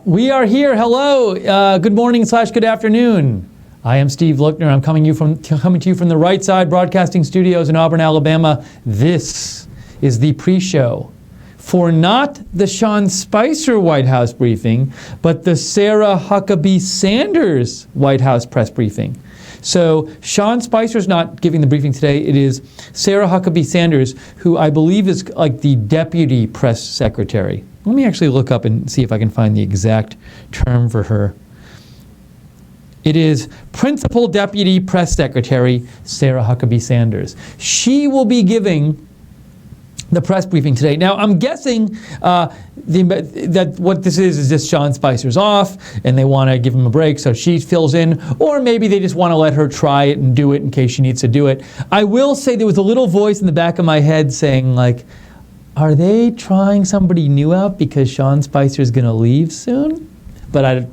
We are here. Hello. Good morning / good afternoon. I am Steve Lookner. I'm coming to you from the Right Side Broadcasting Studios in Auburn, Alabama. This is the pre-show for not the Sean Spicer White House briefing, but the Sarah Huckabee Sanders White House press briefing. So Sean Spicer's not giving the briefing today. It is Sarah Huckabee Sanders, who I believe is like the deputy press secretary. Let me actually look up and see if I can find the exact term for her. It is Principal Deputy Press Secretary Sarah Huckabee Sanders. She will be giving the press briefing today. Now, I'm guessing that what this is just Sean Spicer's off, and they want to give him a break, so she fills in, or maybe they just want to let her try it and do it in case she needs to do it. I will say there was a little voice in the back of my head saying, like, are they trying somebody new out because Sean Spicer's going to leave soon? But I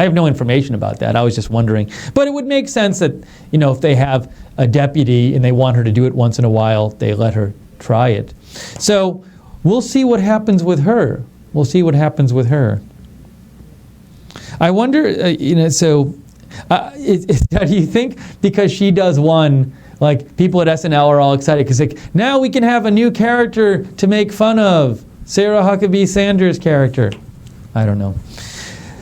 have no information about that. I was just wondering. But it would make sense that, you know, if they have a deputy and they want her to do it once in a while, they let her try it. So we'll see what happens with her. We'll see what happens with her. I wonder, do you think because she does one, like people at SNL are all excited because like, now we can have a new character to make fun of, Sarah Huckabee Sanders' character? I don't know.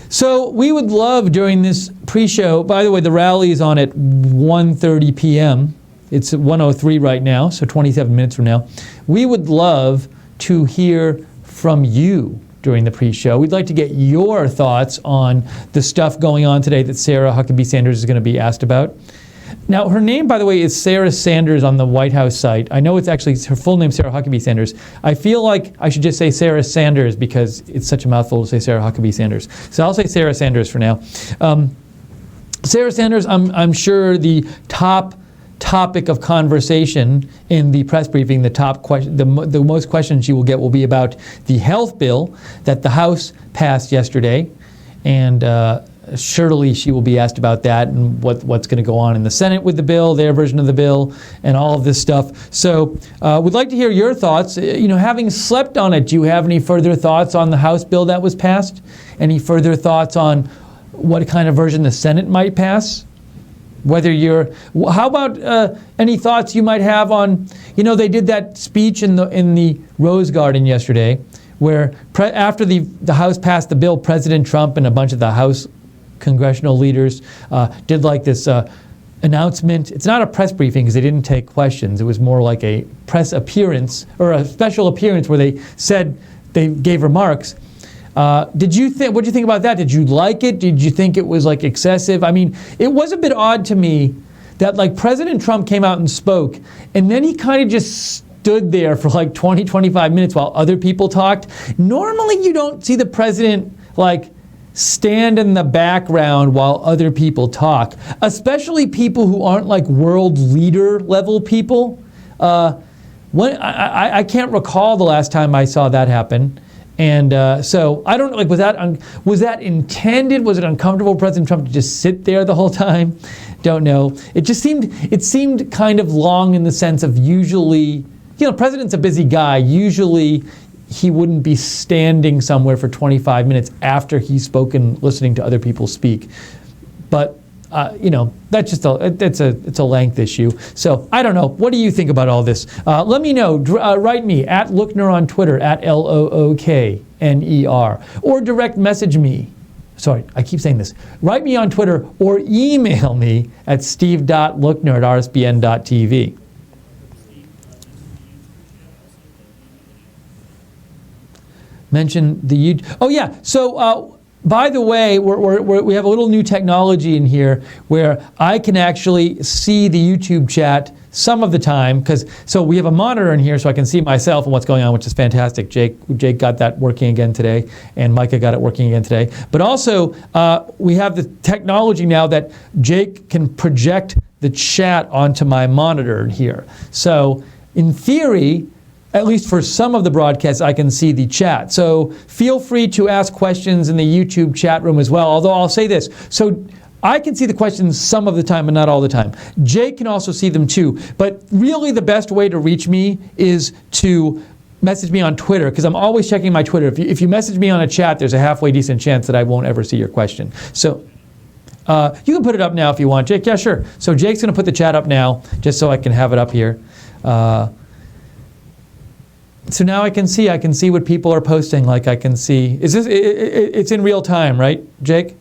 So we would love during this pre-show, by the way, the rally is on at 1:30 p.m. It's at 1:03 right now, so 27 minutes from now. We would love to hear from you during the pre-show. We'd like to get your thoughts on the stuff going on today that Sarah Huckabee Sanders is going to be asked about. Now, her name, by the way, is Sarah Sanders on the White House site. I know it's actually her full name, Sarah Huckabee Sanders. I feel like I should just say Sarah Sanders because it's such a mouthful to say Sarah Huckabee Sanders. So I'll say Sarah Sanders for now. Sarah Sanders, I'm sure the top topic of conversation in the press briefing, the most questions she will get will be about the health bill that the House passed yesterday, and surely she will be asked about that and what's going to go on in the Senate with the bill, their version of the bill, and all of this stuff. So we'd like to hear your thoughts. Having slept on it, do you have any further thoughts on the House bill that was passed? Any further thoughts on what kind of version the Senate might pass? How about any thoughts you might have on, they did that speech in the Rose Garden yesterday, where after the House passed the bill, President Trump and a bunch of the House congressional leaders did like this announcement. It's not a press briefing because they didn't take questions. It was more like a press appearance or a special appearance where they gave remarks. What did you think about that? Did you like it? Did you think it was like excessive? I mean, it was a bit odd to me that like President Trump came out and spoke, and then he kind of just stood there for like 20-25 minutes while other people talked. Normally you don't see the president like stand in the background while other people talk, especially people who aren't like world leader level people. I can't recall the last time I saw that happen. And so I don't know, like, was that intended? Was it uncomfortable for President Trump to just sit there the whole time? Don't know. It seemed kind of long in the sense of usually, President's a busy guy. Usually he wouldn't be standing somewhere for 25 minutes after he's spoken, listening to other people speak. But that's just it's a length issue. So I don't know. What do you think about all this? Let me know. Write me at Lookner on Twitter, at LOOKNER, or direct message me. Sorry, I keep saying this. Write me on Twitter or email me at steve.lookner@rsbn.tv. Mention the YouTube. Oh yeah. So by the way, we have a little new technology in here where I can actually see the YouTube chat some of the time so we have a monitor in here so I can see myself and what's going on, which is fantastic. Jake got that working again today, and Micah got it working again today. But also we have the technology now that Jake can project the chat onto my monitor here. So in theory, at least for some of the broadcasts, I can see the chat. So feel free to ask questions in the YouTube chat room as well. Although I'll say this. So I can see the questions some of the time, but not all the time. Jake can also see them too. But really the best way to reach me is to message me on Twitter, because I'm always checking my Twitter. If you message me on a chat, there's a halfway decent chance that I won't ever see your question. So you can put it up now if you want, Jake. Yeah, sure. So Jake's going to put the chat up now, just so I can have it up here. So now I can see what people are posting. Like I can see, it's in real time, right, Jake?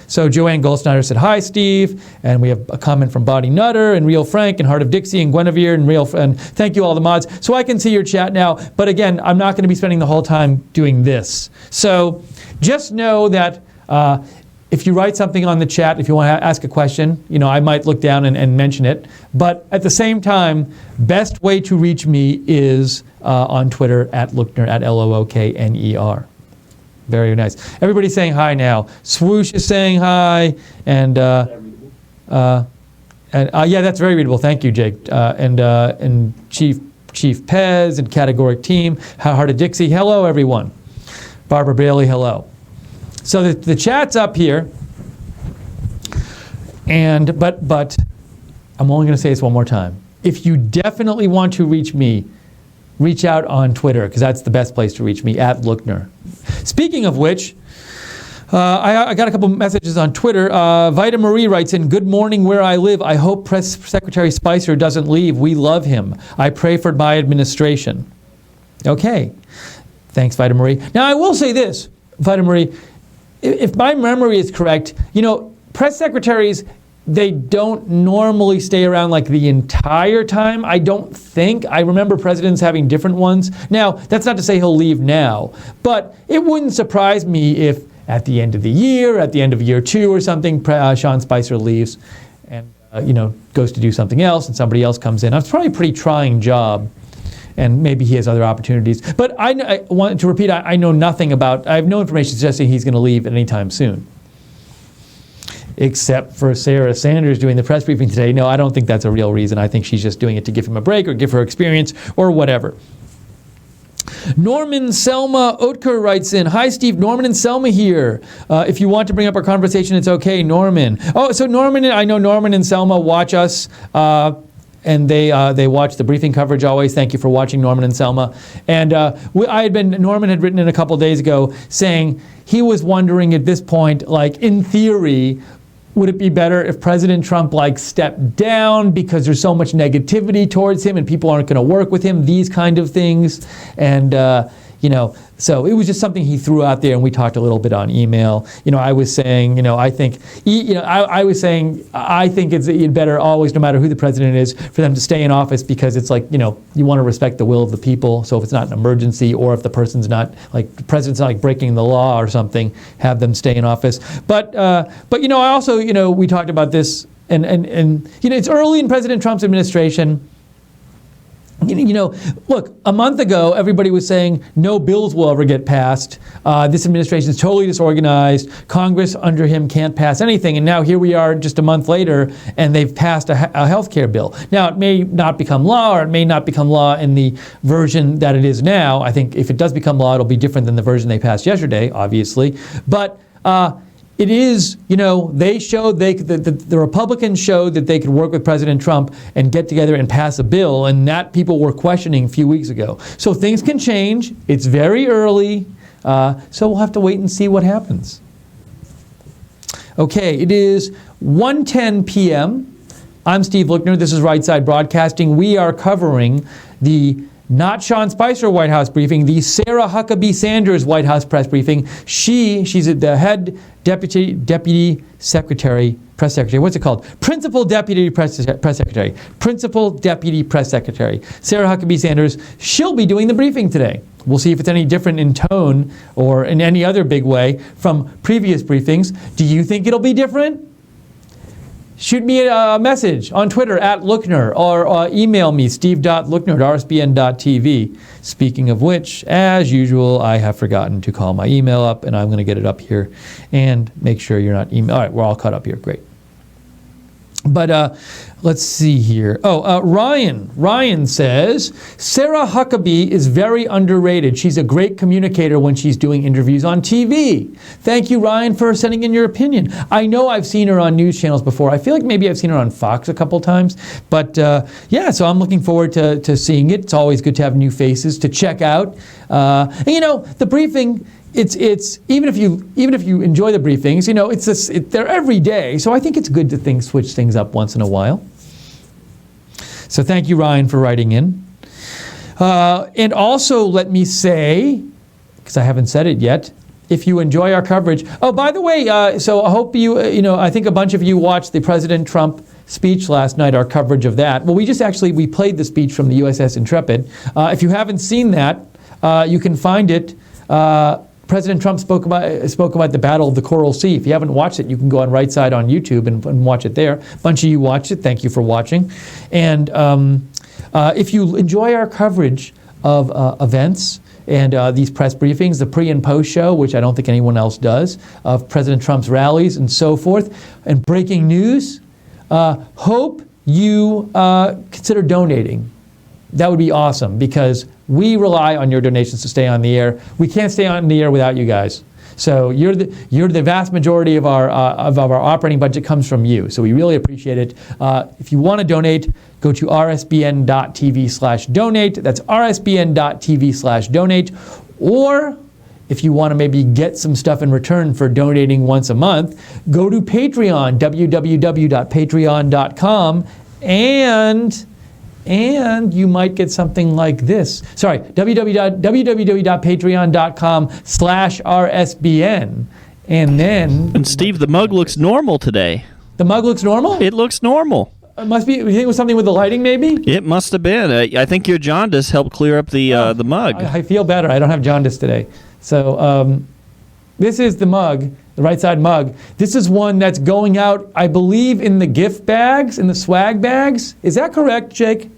So Joanne Goldsnyder said, hi, Steve. And we have a comment from Body Nutter and Real Frank and Heart of Dixie and Guinevere and thank you all the mods. So I can see your chat now. But again, I'm not going to be spending the whole time doing this. So just know that if you write something on the chat, if you want to ask a question, I might look down and mention it. But at the same time, best way to reach me is on Twitter at Lookner, at Lookner. Very nice. Everybody's saying hi now. Swoosh is saying hi, and yeah, that's very readable. Thank you, Jake. And Chief Pez and Categoric Team. Heart of Dixie. Hello, everyone. Barbara Bailey. Hello. So the chat's up here, and but I'm only going to say this one more time. If you definitely want to reach me, reach out on Twitter, because that's the best place to reach me, at Lookner. Speaking of which, I got a couple messages on Twitter. Vita Marie writes in, good morning where I live. I hope Press Secretary Spicer doesn't leave. We love him. I pray for my administration. Okay. Thanks, Vita Marie. Now, I will say this, Vita Marie, if my memory is correct, press secretaries, they don't normally stay around like the entire time. I don't think. I remember presidents having different ones. Now, that's not to say he'll leave now, but it wouldn't surprise me if at the end of the year, at the end of year 2 or something, Sean Spicer leaves and goes to do something else and somebody else comes in. It's probably a pretty trying job, and maybe he has other opportunities. But I want to repeat, I know nothing about, I have no information suggesting he's going to leave at any time soon. Except for Sarah Sanders doing the press briefing today. No, I don't think that's a real reason. I think she's just doing it to give him a break or give her experience or whatever. Norman Selma Oetker writes in, hi Steve, Norman and Selma here. If you want to bring up our conversation, it's okay, Norman. Oh, so I know Norman and Selma watch us, and they watch the briefing coverage always. Thank you for watching, Norman and Selma. And Norman had written in a couple days ago saying he was wondering at this point, like in theory, would it be better if President Trump stepped down because there's so much negativity towards him and people aren't going to work with him, these kind of things. And, so it was just something he threw out there, and we talked a little bit on email. I was saying, I think it's better always, no matter who the president is, for them to stay in office, because it's you want to respect the will of the people. So if it's not an emergency, or if the person's not, the president's not breaking the law or something, have them stay in office. But I also, we talked about this, and it's early in President Trump's administration. Look, a month ago, everybody was saying no bills will ever get passed. This administration is totally disorganized. Congress under him can't pass anything. And now here we are just a month later, and they've passed a health care bill. Now, it may not become law, or it may not become law in the version that it is now. I think if it does become law, it'll be different than the version they passed yesterday, obviously. But it is, they showed the Republicans showed that they could work with President Trump and get together and pass a bill, and that people were questioning a few weeks ago. So things can change. It's very early, so we'll have to wait and see what happens. Okay, it is 1:10 p.m. I'm Steve Lookner. This is Right Side Broadcasting. We are covering the not Sean Spicer White House briefing, the Sarah Huckabee Sanders White House press briefing. She's at the head deputy secretary, press secretary. What's it called? Principal deputy press secretary. Principal deputy press secretary. Sarah Huckabee Sanders. She'll be doing the briefing today. We'll see if it's any different in tone or in any other big way from previous briefings. Do you think it'll be different? Shoot me a message on Twitter at Lookner, or email me, steve.lookner@rsbn.tv. Speaking of which, as usual, I have forgotten to call my email up, and I'm going to get it up here and make sure you're not email. All right, we're all caught up here. Great. But let's see here. Ryan says, Sarah Huckabee is very underrated. She's a great communicator when she's doing interviews on TV. Thank you, Ryan, for sending in your opinion. I know I've seen her on news channels before. I feel like maybe I've seen her on Fox a couple times. But yeah, so I'm looking forward to seeing it. It's always good to have new faces to check out. And the briefing, it's even if you enjoy the briefings, they're every day. So I think it's good to switch things up once in a while. So thank you, Ryan, for writing in. And also let me say, because I haven't said it yet, if you enjoy our coverage. Oh, by the way, so I hope I think a bunch of you watched the President Trump speech last night, our coverage of that. Well, we played the speech from the USS Intrepid. If you haven't seen that, you can find it. President Trump spoke about the Battle of the Coral Sea. If you haven't watched it, you can go on Right Side on YouTube and watch it there. A bunch of you watched it. Thank you for watching. And if you enjoy our coverage of events and these press briefings, the pre and post show, which I don't think anyone else does, of President Trump's rallies and so forth, and breaking news, hope you consider donating. That would be awesome, because we rely on your donations to stay on the air. We can't stay on the air without you guys. So you're the vast majority of our operating budget comes from you. So we really appreciate it. If you want to donate, go to rsbn.tv/donate. That's rsbn.tv/donate. Or if you want to maybe get some stuff in return for donating once a month, go to Patreon, www.patreon.com, and you might get something like this. Sorry, www.patreon.com/RSBN. And Steve, the mug looks normal today. The mug looks normal? It looks normal. It must be, you think it was something with the lighting maybe? It must have been. I think your jaundice helped clear up the mug. I feel better. I don't have jaundice today. So this is the mug, the Right Side mug. This is one that's going out, I believe, in the gift bags, in the swag bags. Is that correct, Jake?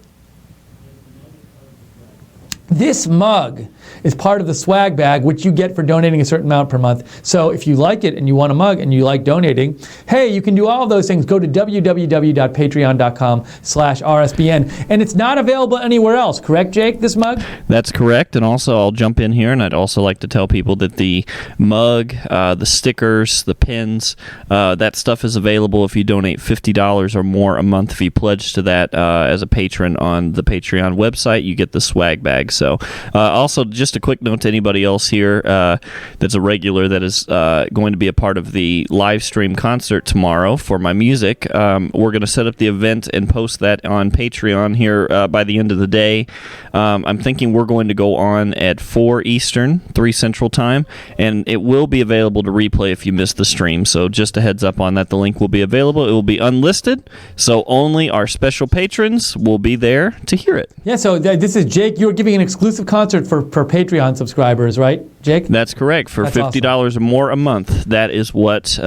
This mug is part of the swag bag, which you get for donating a certain amount per month. So if you like it and you want a mug and you like donating, hey, you can do all of those things. Go to www.patreon.com/RSBN. And it's not available anywhere else, correct, Jake, this mug? That's correct. And also, I'll jump in here, and I'd also like to tell people that the mug, the stickers, the pins, that stuff is available if you donate $50 or more a month. If you pledge to that as a patron on the Patreon website, you get the swag bag. So also, just a quick note to anybody else here that's a regular that is going to be a part of the live stream concert tomorrow for my music. We're going to set up the event and post that on Patreon here by the end of the day. I'm thinking we're going to go on at 4 Eastern, 3 Central Time, and it will be available to replay if you missed the stream. So just a heads up on that. The link will be available. It will be unlisted, so only our special patrons will be there to hear it. Yeah, so this is Jake. You're giving an exclusive concert for Patreon subscribers, right, Jake? That's correct. For $50 awesome. Or more a month, that is what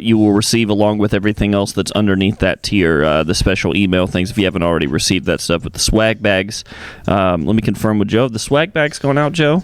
you will receive, along with everything else that's underneath that tier. The special email things, if you haven't already received that stuff with the swag bags. Let me confirm with Joe. The swag bags going out, Joe?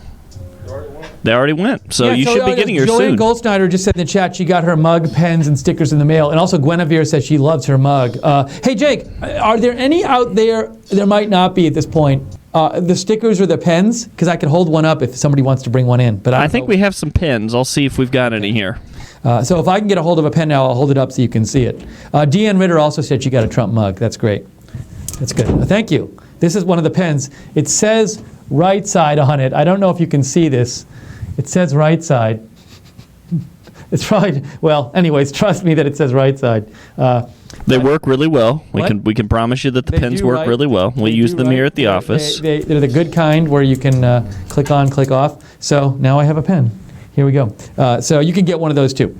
They already went, so you should be getting yours soon. Joanne Goldsnyder just said in the chat she got her mug, pens, and stickers in the mail. And also Guinevere says she loves her mug. Hey, Jake, are there any out there? There might not be at this point. The stickers or the pens? Because I could hold one up if somebody wants to bring one in. But I think we have some pens. I'll see if we've got any here. So if I can get a hold of a pen now, I'll hold it up so you can see it. Deanne Ritter also said she got a Trump mug. That's great. That's good. Thank you. This is one of the pens. It says Right Side on it. I don't know if you can see this. It says Right Side. It's probably, well, anyways, trust me that it says Right Side. They work really well. We can promise you that the pens work really well. We use them here at the office. They're the good kind where you can click on, click off. So now I have a pen. Here we go. So you can get one of those too.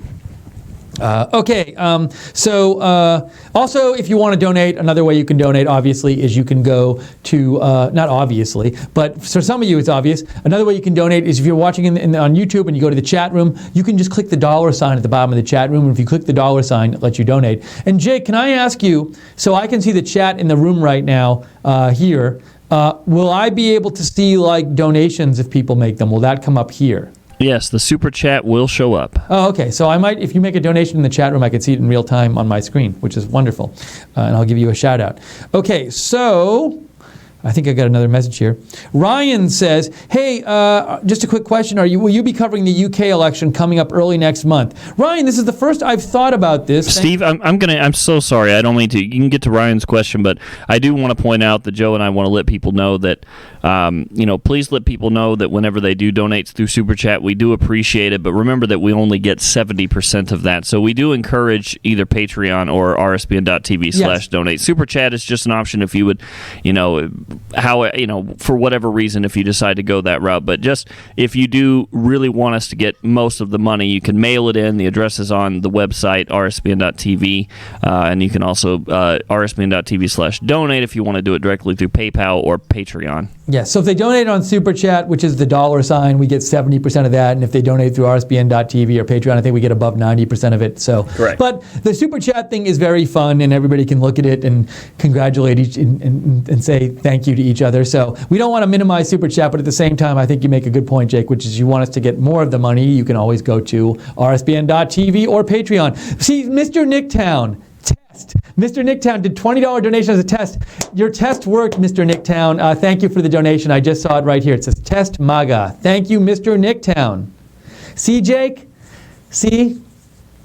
Okay, so also if you want to donate, another way you can donate, obviously, is you can go to, not obviously, but for some of you it's obvious, another way you can donate is if you're watching on YouTube and you go to the chat room, you can just click the $ sign at the bottom of the chat room, and if you click the $ sign, it lets you donate. And Jake, can I ask you, so I can see the chat in the room right now here, will I be able to see like donations if people make them? Will that come up here? Yes, the super chat will show up. Oh, okay. So I might, if you make a donation in the chat room, I can see it in real time on my screen, which is wonderful. And I'll give you a shout out. Okay, so I think I got another message here. Ryan says, hey, just a quick question. Will you be covering the UK election coming up early next month? Ryan, this is the first I've thought about this. Steve, I'm so sorry. I don't mean to. You can get to Ryan's question, but I do want to point out that Joe and I want to let people know that, please let people know that whenever they do donate through Super Chat, we do appreciate it, but remember that we only get 70% of that. So we do encourage either Patreon or rsbn.tv/donate. Super Chat is just an option if you would, for whatever reason, if you decide to go that route. But just if you do really want us to get most of the money, you can mail it in. The address is on the website, rsbn.tv, and you can also rsbn.tv/donate if you want to do it directly through PayPal or Patreon. Yes, so if they donate on Super Chat, which is the $, we get 70% of that, and if they donate through rsbn.tv or Patreon, I think we get above 90% of it. So, correct. But the Super Chat thing is very fun, and everybody can look at it and congratulate each and say thank you to each other. So we don't want to minimize Super Chat, but at the same time, I think you make a good point, Jake, which is you want us to get more of the money, you can always go to rsbn.tv or Patreon. See, Mr. Nicktown, test. Mr. Nicktown did $20 donation as a test. Your test worked, Mr. Nicktown. Thank you for the donation. I just saw it right here. It says Test MAGA. Thank you, Mr. Nicktown. See, Jake? See,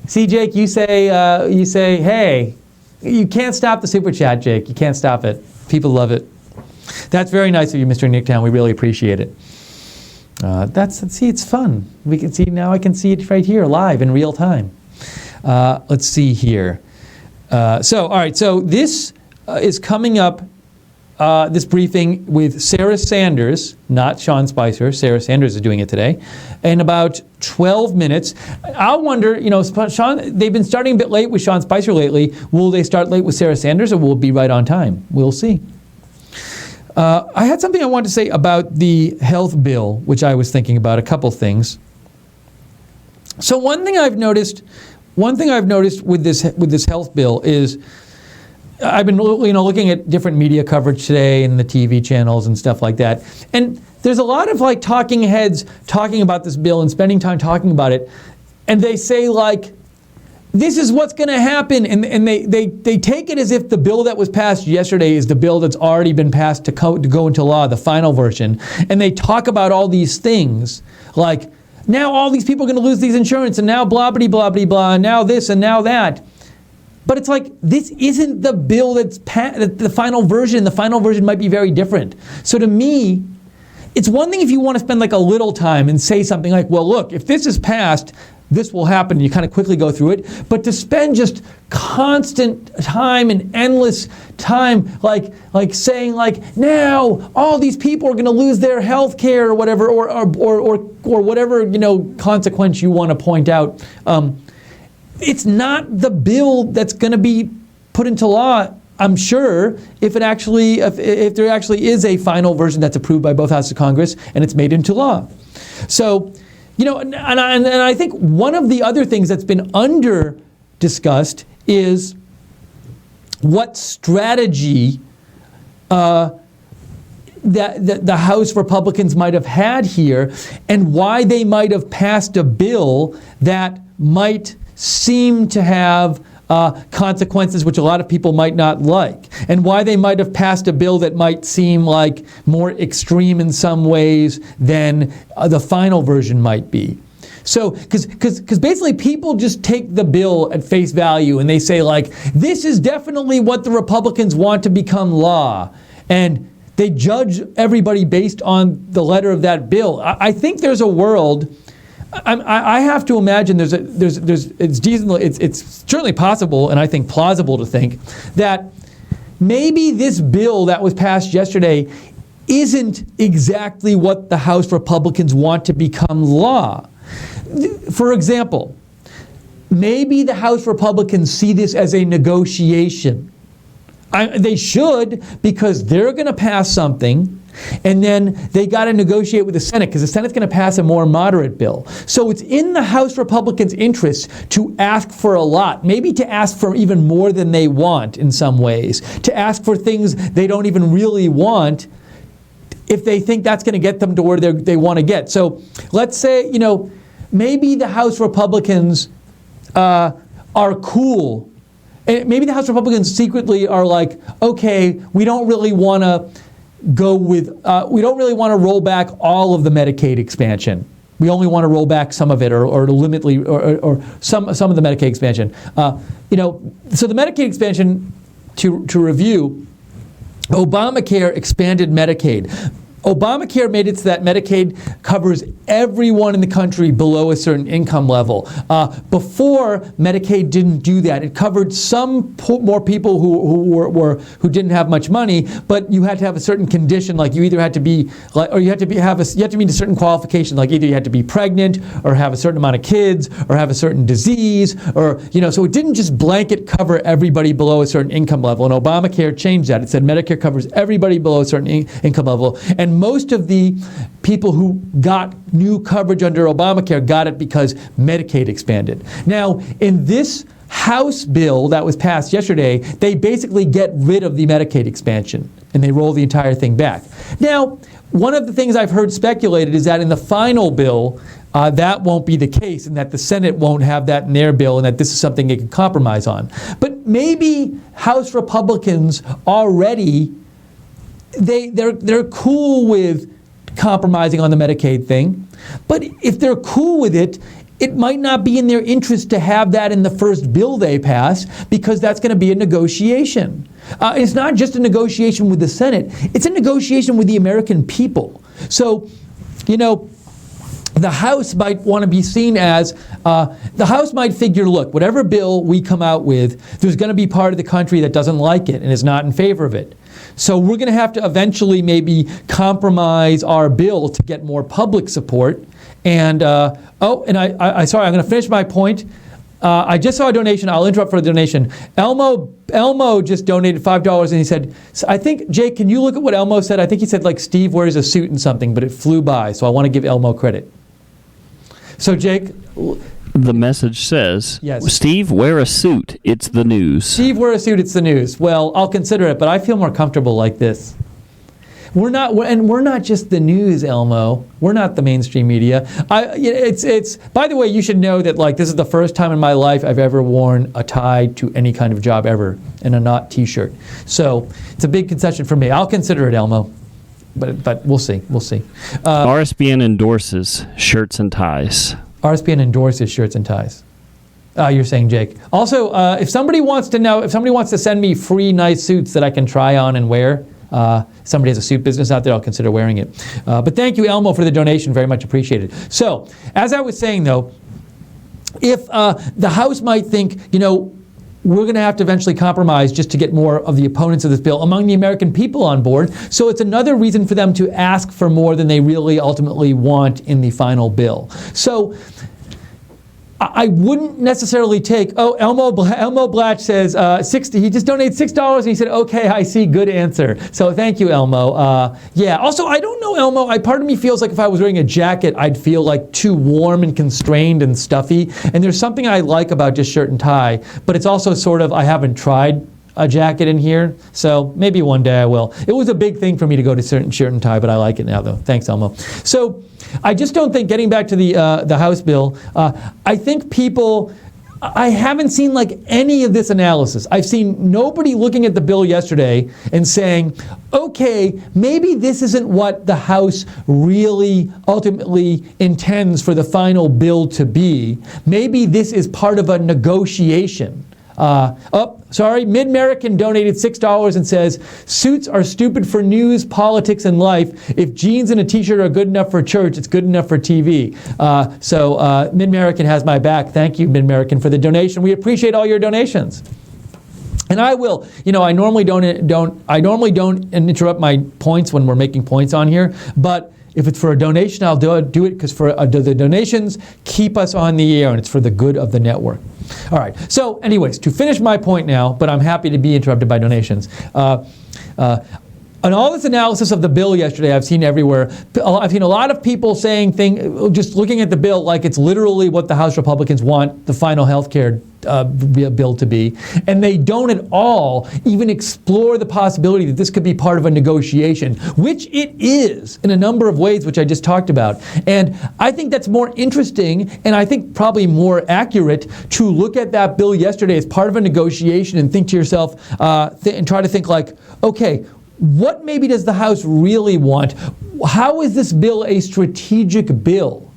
Jake, you say, hey, you can't stop the Super Chat, Jake. You can't stop it. People love it. That's very nice of you, Mr. Nicktown. We really appreciate it. See, it's fun. We can see now. I can see it right here, live in real time. Let's see here. All right. So this is coming up. This briefing with Sarah Sanders, not Sean Spicer. Sarah Sanders is doing it today, in about 12 minutes. I wonder, Sean. They've been starting a bit late with Sean Spicer lately. Will they start late with Sarah Sanders, or will it be right on time? We'll see. I had something I wanted to say about the health bill, which I was thinking about, a couple things. So one thing I've noticed with this health bill is I've been looking at different media coverage today and the TV channels and stuff like that, and there's a lot of talking heads talking about this bill and spending time talking about it, and they say this is what's going to happen, and they take it as if the bill that was passed yesterday is the bill that's already been passed to go into law, the final version, and they talk about all these things like, now all these people are going to lose these insurance, and now blah, blah, blah, blah, blah, and now this and now that. But it's this isn't the bill that's the final version. The final version might be very different. So to me, it's one thing if you want to spend a little time and say something like, well, look, if this is passed, this will happen, and you kind of quickly go through it. But to spend just constant time and endless time, saying now all these people are going to lose their health care or whatever, or whatever consequence you want to point out. It's not the bill that's going to be put into law, I'm sure, if there actually is a final version that's approved by both houses of Congress and it's made into law. So, and I think one of the other things that's been under discussed is what strategy that the House Republicans might have had here, and why they might have passed a bill that might seem to have consequences which a lot of people might not like, and why they might have passed a bill that might seem more extreme in some ways than the final version might be. So, because basically people just take the bill at face value and they say this is definitely what the Republicans want to become law, and they judge everybody based on the letter of that bill. I think there's a world. I have to imagine it's certainly possible, and I think plausible to think that maybe this bill that was passed yesterday isn't exactly what the House Republicans want to become law. For example, maybe the House Republicans see this as a negotiation. They should, because they're going to pass something, and then they got to negotiate with the Senate, because the Senate's going to pass a more moderate bill. So it's in the House Republicans' interest to ask for a lot, maybe to ask for even more than they want in some ways, to ask for things they don't even really want, if they think that's going to get them to where they want to get. So let's say, maybe the House Republicans are cool. And maybe the House Republicans secretly are like, okay, we don't really want to we don't really want to roll back all of the Medicaid expansion. We only want to roll back some of it, or some of the Medicaid expansion. So the Medicaid expansion, to review, Obamacare expanded Medicaid. Obamacare made it so that Medicaid covers everyone in the country below a certain income level. Before, Medicaid didn't do that. It covered some more people who didn't have much money, but you had to have a certain condition, like you either had to be, or you had to meet a certain qualification, like either you had to be pregnant, or have a certain amount of kids, or have a certain disease, or so it didn't just blanket cover everybody below a certain income level. And Obamacare changed that. It said Medicare covers everybody below a certain income level, and most of the people who got new coverage under Obamacare got it because Medicaid expanded. Now, in this House bill that was passed yesterday, they basically get rid of the Medicaid expansion, and they roll the entire thing back. Now, one of the things I've heard speculated is that in the final bill, that won't be the case, and that the Senate won't have that in their bill, and that this is something they can compromise on. But maybe House Republicans already they're cool with compromising on the Medicaid thing, but if they're cool with it, it might not be in their interest to have that in the first bill they pass, because that's going to be a negotiation. It's not just a negotiation with the Senate, it's a negotiation with the American people. So, the House might want to be seen as, the House might figure, look, whatever bill we come out with, there's going to be part of the country that doesn't like it and is not in favor of it. So we're going to have to eventually maybe compromise our bill to get more public support. And, sorry, I'm going to finish my point. I just saw a donation. I'll interrupt for the donation. Elmo just donated $5, and he said, I think, Jake, can you look at what Elmo said? I think he said, like, Steve wears a suit and something, but it flew by, so I want to give Elmo credit. So, Jake. The message says, yes. Steve, wear a suit. It's the news. Steve, wear a suit. It's the news. Well, I'll consider it, but I feel more comfortable like this. We're not just the news, Elmo. We're not the mainstream media. It's. By the way, you should know that this is the first time in my life I've ever worn a tie to any kind of job ever, and a not T-shirt. So it's a big concession for me. I'll consider it, Elmo. But we'll see. We'll see. RSBN endorses shirts and ties. RSBN endorses shirts and ties. You're saying, Jake. Also, if somebody wants to send me free nice suits that I can try on and wear, somebody has a suit business out there, I'll consider wearing it. But thank you, Elmo, for the donation. Very much appreciated. So, as I was saying, though, if the House might think, we're going to have to eventually compromise just to get more of the opponents of this bill among the American people on board. So it's another reason for them to ask for more than they really ultimately want in the final bill. So I wouldn't necessarily take, Elmo Blatch says 60. He just donated $6 and he said, okay, I see, good answer. So thank you, Elmo. Yeah, also, I don't know, Elmo, part of me feels like if I was wearing a jacket, I'd feel like too warm and constrained and stuffy. And there's something I like about just shirt and tie, but it's also sort of, I haven't tried a jacket in here, so maybe one day I will. It was a big thing for me to go to certain shirt and tie, but I like it now, though. Thanks, Elmo. So I just don't think, getting back to the House bill, I think people, I haven't seen any of this analysis. I've seen nobody looking at the bill yesterday and saying, okay, maybe this isn't what the House really ultimately intends for the final bill to be. Maybe this is part of a negotiation. Mid-American donated $6 and says, suits are stupid for news, politics, and life. If jeans and a t-shirt are good enough for church, it's good enough for TV. So Mid-American has my back. Thank you, Mid-American, for the donation. We appreciate all your donations. And I will, I normally don't interrupt my points when we're making points on here, but if it's for a donation, I'll do it because the donations keep us on the air, and it's for the good of the network. All right. So, anyways, to finish my point now, but I'm happy to be interrupted by donations. on all this analysis of the bill yesterday, I've seen everywhere. I've seen a lot of people saying just looking at the bill like it's literally what the House Republicans want the final health care bill to be. And they don't at all even explore the possibility that this could be part of a negotiation, which it is in a number of ways, which I just talked about. And I think that's more interesting, and I think probably more accurate, to look at that bill yesterday as part of a negotiation and think to yourself, and try to think like, okay, what maybe does the House really want? How is this bill a strategic bill?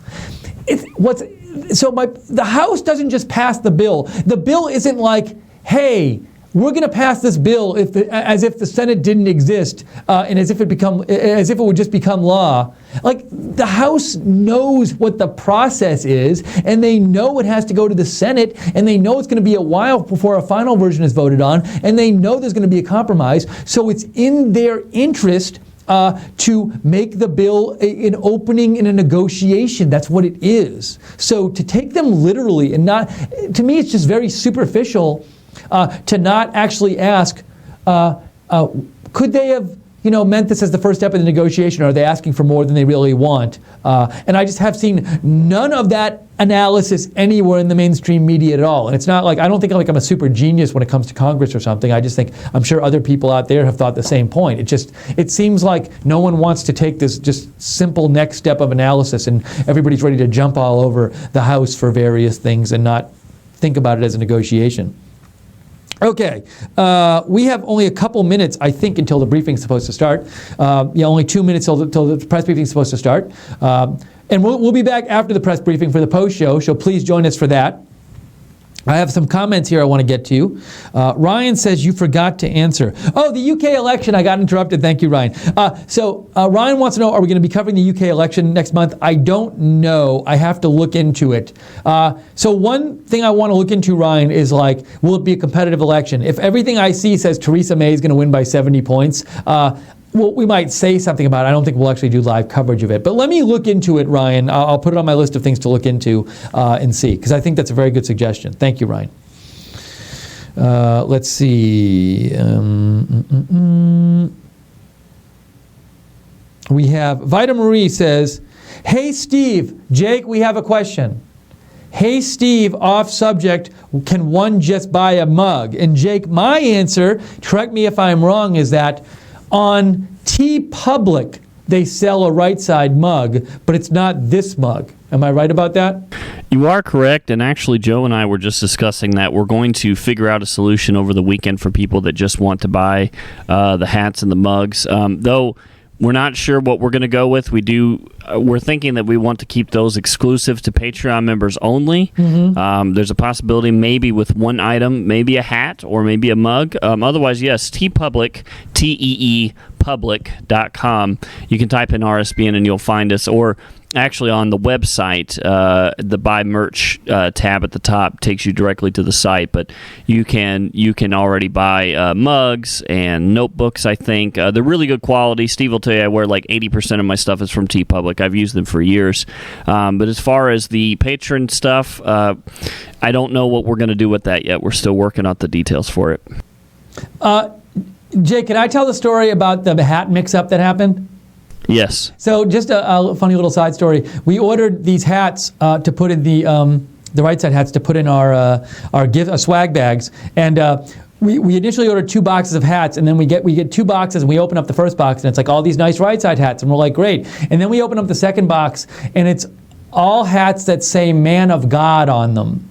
The House doesn't just pass the bill. The bill isn't like, hey, we're going to pass this bill as if the Senate didn't exist, and as if it would just become law. Like, the House knows what the process is, and they know it has to go to the Senate, and they know it's going to be a while before a final version is voted on, and they know there's going to be a compromise. So it's in their interest to make the bill an opening in a negotiation. That's what it is. So to take them literally and not, to me, it's just very superficial to not actually ask, could they have, meant this as the first step of the negotiation, or are they asking for more than they really want? And I just have seen none of that analysis anywhere in the mainstream media at all. And it's not like, I don't think I'm a super genius when it comes to Congress or something. I just think, I'm sure other people out there have thought the same point. It seems like no one wants to take this just simple next step of analysis, and everybody's ready to jump all over the House for various things and not think about it as a negotiation. Okay, we have only a couple minutes, I think, until the briefing is supposed to start. Only 2 minutes till the press briefing is supposed to start. And we'll be back after the press briefing for the post show, so please join us for that. I have some comments here I want to get to. Ryan says you forgot to answer. Oh, the UK election. I got interrupted. Thank you, Ryan. So Ryan wants to know, are we going to be covering the UK election next month? I don't know. I have to look into it. So one thing I want to look into, Ryan, is like, will it be a competitive election? If everything I see says Theresa May is going to win by 70 points, well, we might say something about it. I don't think we'll actually do live coverage of it. But let me look into it, Ryan. I'll put it on my list of things to look into and see, because I think that's a very good suggestion. Thank you, Ryan. Let's see. We have Vita Marie says, hey, Steve, Jake, we have a question. Hey, Steve, off subject, can one just buy a mug? And Jake, my answer, correct me if I'm wrong, is that on TeePublic, they sell a right side mug, but it's not this mug. Am I right about that? You are correct, and actually Joe and I were just discussing that. We're going to figure out a solution over the weekend for people that just want to buy the hats and the mugs. Though we're not sure what we're going to go with. We're thinking that we want to keep those exclusive to Patreon members only. Mm-hmm. There's a possibility maybe with one item, maybe a hat or maybe a mug. Otherwise, yes, TeePublic, TEE public.com. You can type in RSBN and you'll find us, or actually on the website, the buy merch tab at the top takes you directly to the site, but you can already buy mugs and notebooks, I think. They're really good quality. Steve will tell you I wear like 80% of my stuff is from TeePublic. I've used them for years. But as far as the patron stuff, I don't know what we're going to do with that yet. We're still working out the details for it. Jay, can I tell the story about the hat mix-up that happened? Yes. So just a funny little side story. We ordered these hats to put in the right side hats to put in our swag bags, and we initially ordered 2 boxes of hats, and then we get 2 boxes, and we open up the first box, and it's like all these nice right side hats, and we're like, great. And then we open up the second box, and it's all hats that say "Man of God" on them.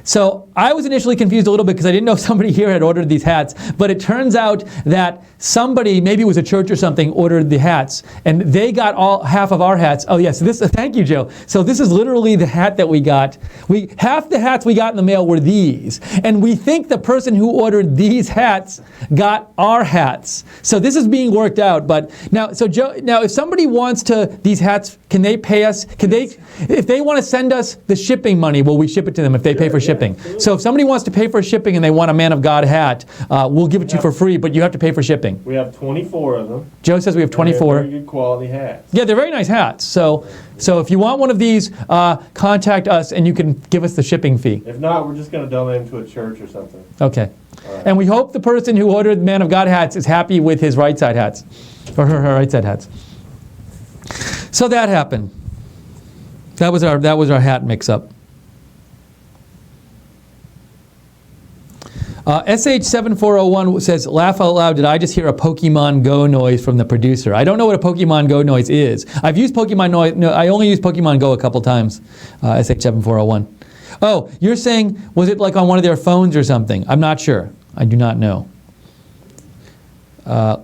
So I was initially confused a little bit because I didn't know somebody here had ordered these hats, but it turns out that somebody, maybe it was a church or something, ordered the hats, and they got half of our hats. Oh yes, thank you, Joe. So this is literally the hat that we got. Half the hats we got in the mail were these, and we think the person who ordered these hats got our hats. So this is being worked out. But now, so Joe, if somebody wants these hats, can they pay us? If they want to send us the shipping money, will we ship it to them if they pay for shipping? So So if somebody wants to pay for shipping and they want a Man of God hat, we'll give it to you for free, but you have to pay for shipping. We have 24 of them. Joe says we have 24. They're very good quality hats. Yeah, they're very nice hats. So if you want one of these, contact us and you can give us the shipping fee. If not, we're just going to donate them to a church or something. Okay. And we hope the person who ordered Man of God hats is happy with his right side hats, or her right side hats. So that happened. That was our hat mix-up. SH7401 says, laugh out loud, did I just hear a Pokemon Go noise from the producer? I don't know what a Pokemon Go noise is. I've used Pokemon noise. No, I only used Pokemon Go a couple times. SH7401. Oh, you're saying, was it like on one of their phones or something? I'm not sure. I do not know.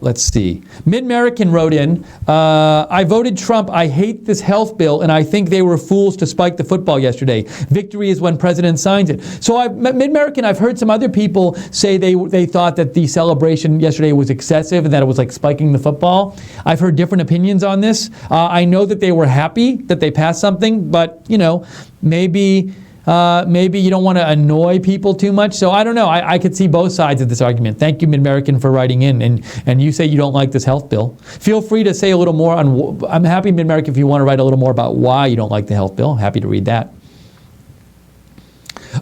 Let's see. Mid-American wrote in, I voted Trump. I hate this health bill, and I think they were fools to spike the football yesterday. Victory is when president signs it. So Mid-American, I've heard some other people say they thought that the celebration yesterday was excessive and that it was like spiking the football. I've heard different opinions on this. I know that they were happy that they passed something, but, you know, maybe you don't want to annoy people too much. So I don't know. I could see both sides of this argument. Thank you, Mid-American, for writing in. And you say you don't like this health bill. Feel free to say a little more on... I'm happy, Mid-American, if you want to write a little more about why you don't like the health bill. I'm happy to read that.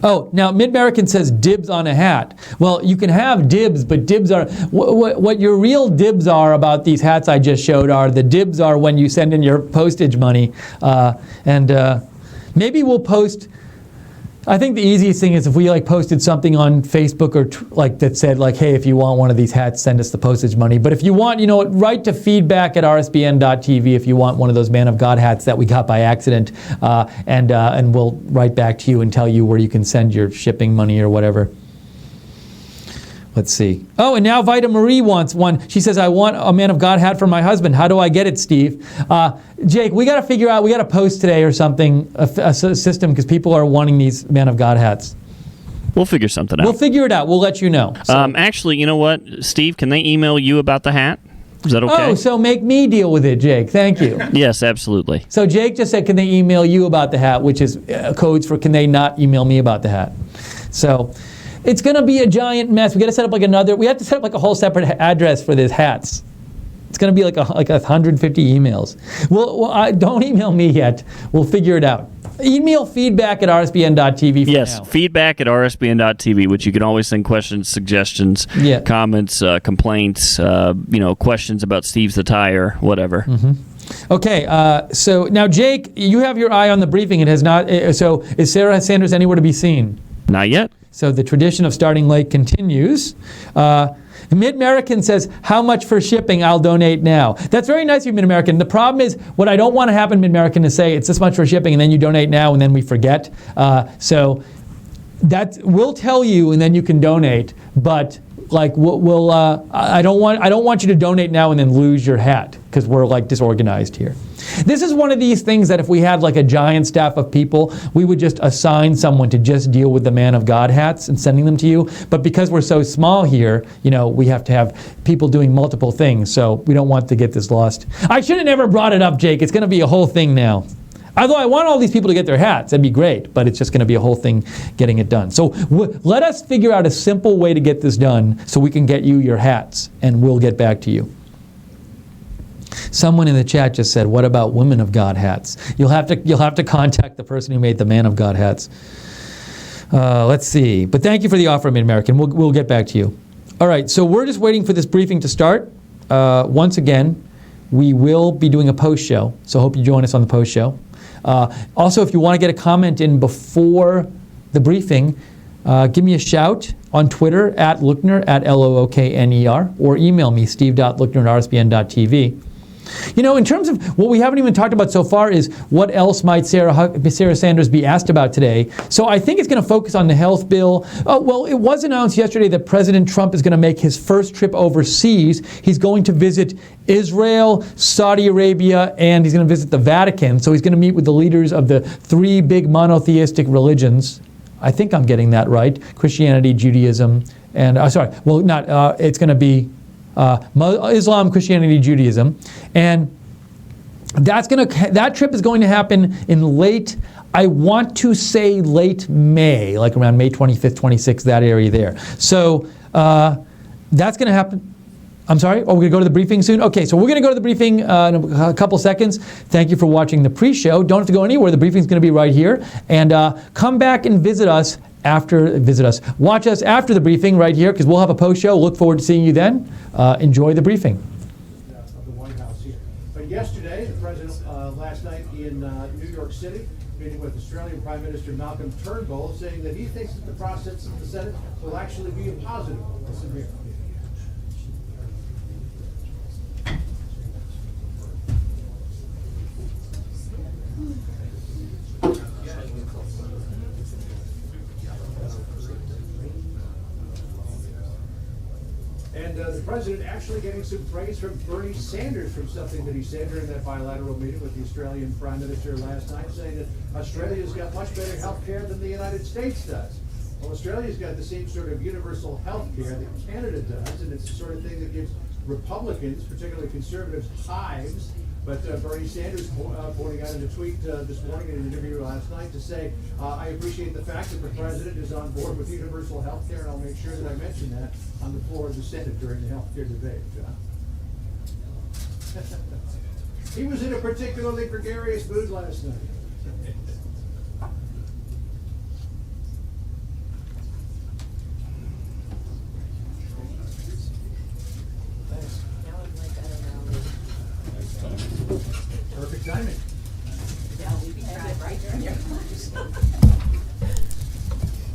Oh, now Mid-American says dibs on a hat. Well, you can have dibs, but dibs are... What your real dibs are about these hats I just showed are the dibs are when you send in your postage money. Maybe we'll post... I think the easiest thing is if we like posted something on Facebook or like that said like, hey, if you want one of these hats, send us the postage money. But if you want, you know, write to feedback@rsbn.tv if you want one of those Man of God hats that we got by accident, and we'll write back to you and tell you where you can send your shipping money or whatever. Let's see. Oh, and now Vita Marie wants one. She says, I want a Man of God hat for my husband. How do I get it, Steve? Jake, we got to figure out, we got to post today or something, a system, because people are wanting these Man of God hats. We'll figure something out. We'll figure it out. We'll let you know. So. Actually, you know what, Steve? Can they email you about the hat? Is that okay? Oh, so make me deal with it, Jake. Thank you. Yes, absolutely. So Jake just said, can they email you about the hat, which is codes for can they not email me about the hat. So... it's going to be a giant mess. We got to set up like we have to set up like a whole separate address for these hats. It's going to be like 150 emails. Well, don't email me yet. We'll figure it out. Email feedback@rsbn.tv for yes, now. feedback@rsbn.tv, which you can always send questions, suggestions, comments, complaints, questions about Steve's attire, whatever. Mm-hmm. Okay, so now Jake, you have your eye on the briefing. It has not. So is Sarah Sanders anywhere to be seen? Not yet. So the tradition of starting late continues. Mid-American says, how much for shipping? I'll donate now. That's very nice of you, Mid-American. The problem is, what I don't want to happen, Mid-American, is say it's this much for shipping and then you donate now and then we forget. So that we'll tell you and then you can donate, but like I don't want you to donate now and then lose your hat because we're like disorganized here. This is one of these things that if we had like a giant staff of people, we would just assign someone to just deal with the Man of God hats and sending them to you. But because we're so small here, you know, we have to have people doing multiple things. So we don't want to get this lost. I should have never brought it up, Jake. It's going to be a whole thing now. Although I want all these people to get their hats, that'd be great, but it's just going to be a whole thing getting it done. So let us figure out a simple way to get this done so we can get you your hats, and we'll get back to you. Someone in the chat just said, what about Women of God hats? You'll have to contact the person who made the Man of God hats. Let's see. But thank you for the offer, Mid-American. We'll get back to you. All right, so we're just waiting for this briefing to start. Once again, we will be doing a post show, so hope you join us on the post show. Also, if you want to get a comment in before the briefing, give me a shout on Twitter @Lookner, @LOOKNER, or email me, steve.lookner@rsbn.tv. You know, in terms of what we haven't even talked about so far is what else might Sarah Sanders be asked about today. So I think it's going to focus on the health bill. Oh, well, it was announced yesterday that President Trump is going to make his first trip overseas. He's going to visit Israel, Saudi Arabia, and he's going to visit the Vatican. So he's going to meet with the leaders of the three big monotheistic religions. I think I'm getting that right. Christianity, Judaism, and it's going to be Islam, Christianity, Judaism, and that trip is going to happen in late I want to say late May, like around May 25th, 26th, that area there. So that's going to happen. I'm sorry? Oh, we're going to go to the briefing soon? Okay, so we're going to go to the briefing in a couple seconds. Thank you for watching the pre-show. Don't have to go anywhere. The briefing's going to be right here. And come back and watch us after the briefing right here, because we'll have a post-show. Look forward to seeing you then. Enjoy the briefing. Of the White House here. But yesterday, the president, last night in New York City, meeting with Australian Prime Minister Malcolm Turnbull, saying that he thinks that the process of the Senate will actually be a positive. Listen here. And the president actually getting some praise from Bernie Sanders from something that he said during that bilateral meeting with the Australian Prime Minister last night, saying that Australia's got much better health care than the United States does. Well, Australia's got the same sort of universal health care that Canada does, and it's the sort of thing that gives Republicans, particularly conservatives, hives. But Bernie Sanders pointing out in a tweet this morning in an interview last night to say, I appreciate the fact that the president is on board with universal health care, and I'll make sure that I mention that on the floor of the Senate during the health care debate. He was in a particularly gregarious mood last night. Perfect timing.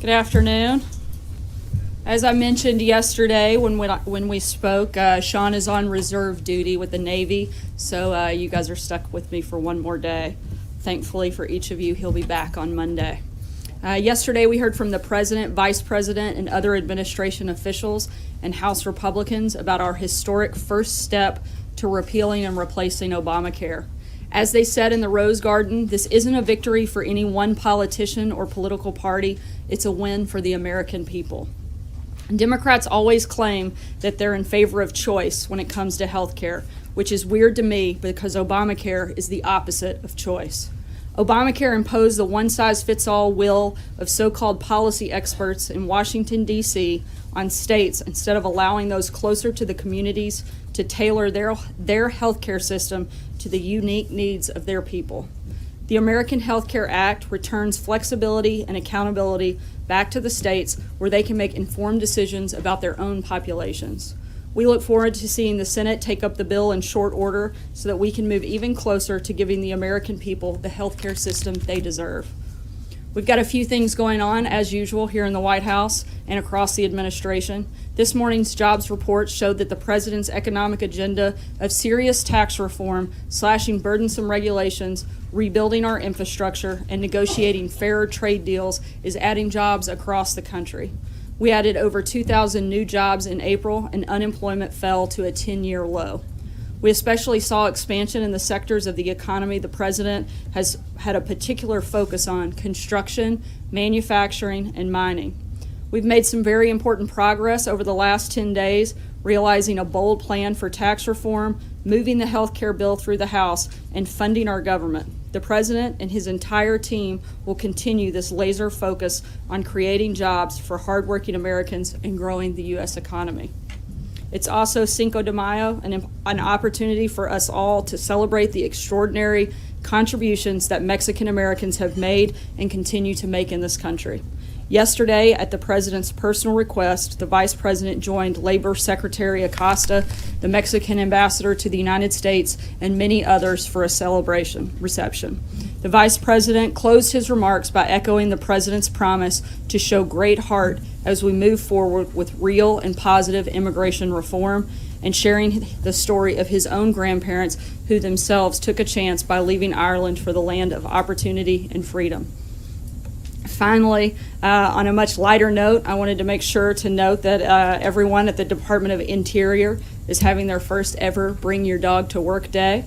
Good afternoon. As I mentioned yesterday when we spoke, Sean is on reserve duty with the Navy, so you guys are stuck with me for one more day. Thankfully for each of you, he'll be back on Monday. Yesterday we heard from the President, Vice President, and other administration officials and House Republicans about our historic first step to repealing and replacing Obamacare. As they said in the Rose Garden, this isn't a victory for any one politician or political party. It's a win for the American people. Democrats always claim that they're in favor of choice when it comes to health care, which is weird to me because Obamacare is the opposite of choice. Obamacare imposed the one-size-fits-all will of so-called policy experts in Washington, D.C. on states instead of allowing those closer to the communities to tailor their health care system to the unique needs of their people. The American Health Care Act returns flexibility and accountability back to the states where they can make informed decisions about their own populations. We look forward to seeing the Senate take up the bill in short order so that we can move even closer to giving the American people the health care system they deserve. We've got a few things going on, as usual, here in the White House and across the administration. This morning's jobs report showed that the president's economic agenda of serious tax reform, slashing burdensome regulations, rebuilding our infrastructure, and negotiating fairer trade deals is adding jobs across the country. We added over 2,000 new jobs in April, and unemployment fell to a 10-year low. We especially saw expansion in the sectors of the economy the president has had a particular focus on: construction, manufacturing, and mining. We've made some very important progress over the last 10 days, realizing a bold plan for tax reform, moving the health care bill through the House, and funding our government. The president and his entire team will continue this laser focus on creating jobs for hardworking Americans and growing the U.S. economy. It's also Cinco de Mayo, an opportunity for us all to celebrate the extraordinary contributions that Mexican Americans have made and continue to make in this country. Yesterday, at the president's personal request, the vice president joined Labor Secretary Acosta, the Mexican ambassador to the United States, and many others for a reception. The vice president closed his remarks by echoing the president's promise to show great heart as we move forward with real and positive immigration reform, and sharing the story of his own grandparents who themselves took a chance by leaving Ireland for the land of opportunity and freedom. Finally, on a much lighter note, I wanted to make sure to note that everyone at the Department of Interior is having their first ever Bring Your Dog to Work Day,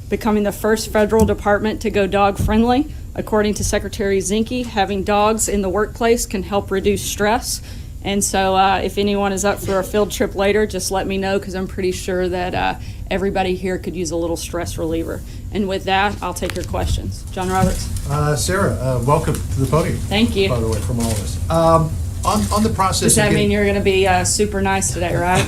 becoming the first federal department to go dog friendly. According to Secretary Zinke, having dogs in the workplace can help reduce stress. And so if anyone is up for a field trip later, just let me know, because I'm pretty sure that everybody here could use a little stress reliever. And with that, I'll take your questions. John Roberts. Sarah, welcome to the podium. Thank you. By the way, from all of us. On the process. Does that of mean getting- you're going to be super nice today, right?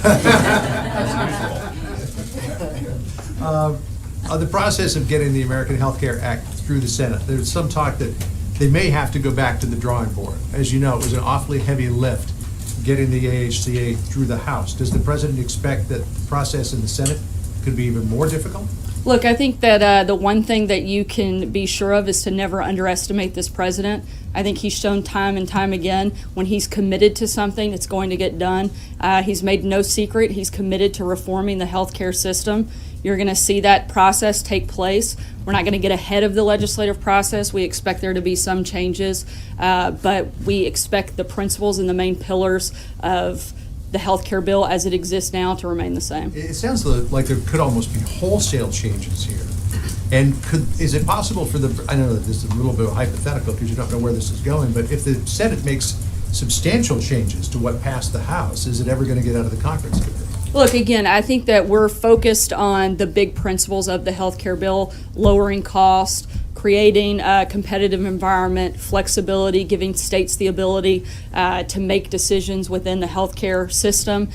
On the process of getting the American Health Care Act through the Senate, there's some talk that they may have to go back to the drawing board. As you know, it was an awfully heavy lift getting the AHCA through the House. Does the president expect that the process in the Senate could be even more difficult? Look, I think that the one thing that you can be sure of is to never underestimate this president. I think he's shown time and time again when he's committed to something, it's going to get done. He's made no secret he's committed to reforming the healthcare system. You're going to see that process take place. We're not going to get ahead of the legislative process. We expect there to be some changes, but we expect the principles and the main pillars of the health care bill as it exists now to remain the same. It sounds like there could almost be wholesale changes here. And is it possible for I know that this is a little bit hypothetical because you don't know where this is going, but if the Senate makes substantial changes to what passed the House, is it ever going to get out of the conference committee? Look, again, I think that we're focused on the big principles of the health care bill, lowering cost, creating a competitive environment, flexibility, giving states the ability to make decisions within the healthcare system.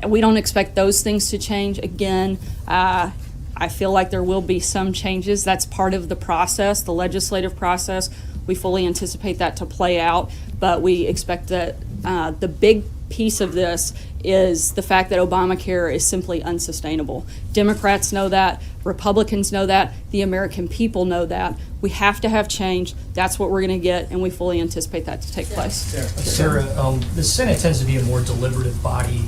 We don't expect those things to change. Again, I feel like there will be some changes. That's part of the process, the legislative process. We fully anticipate that to play out, but we expect that the big piece of this is the fact that Obamacare is simply unsustainable. Democrats know that, Republicans know that, the American people know that. We have to have change. That's what we're going to get, and we fully anticipate that to take place. Sarah, the Senate tends to be a more deliberative body.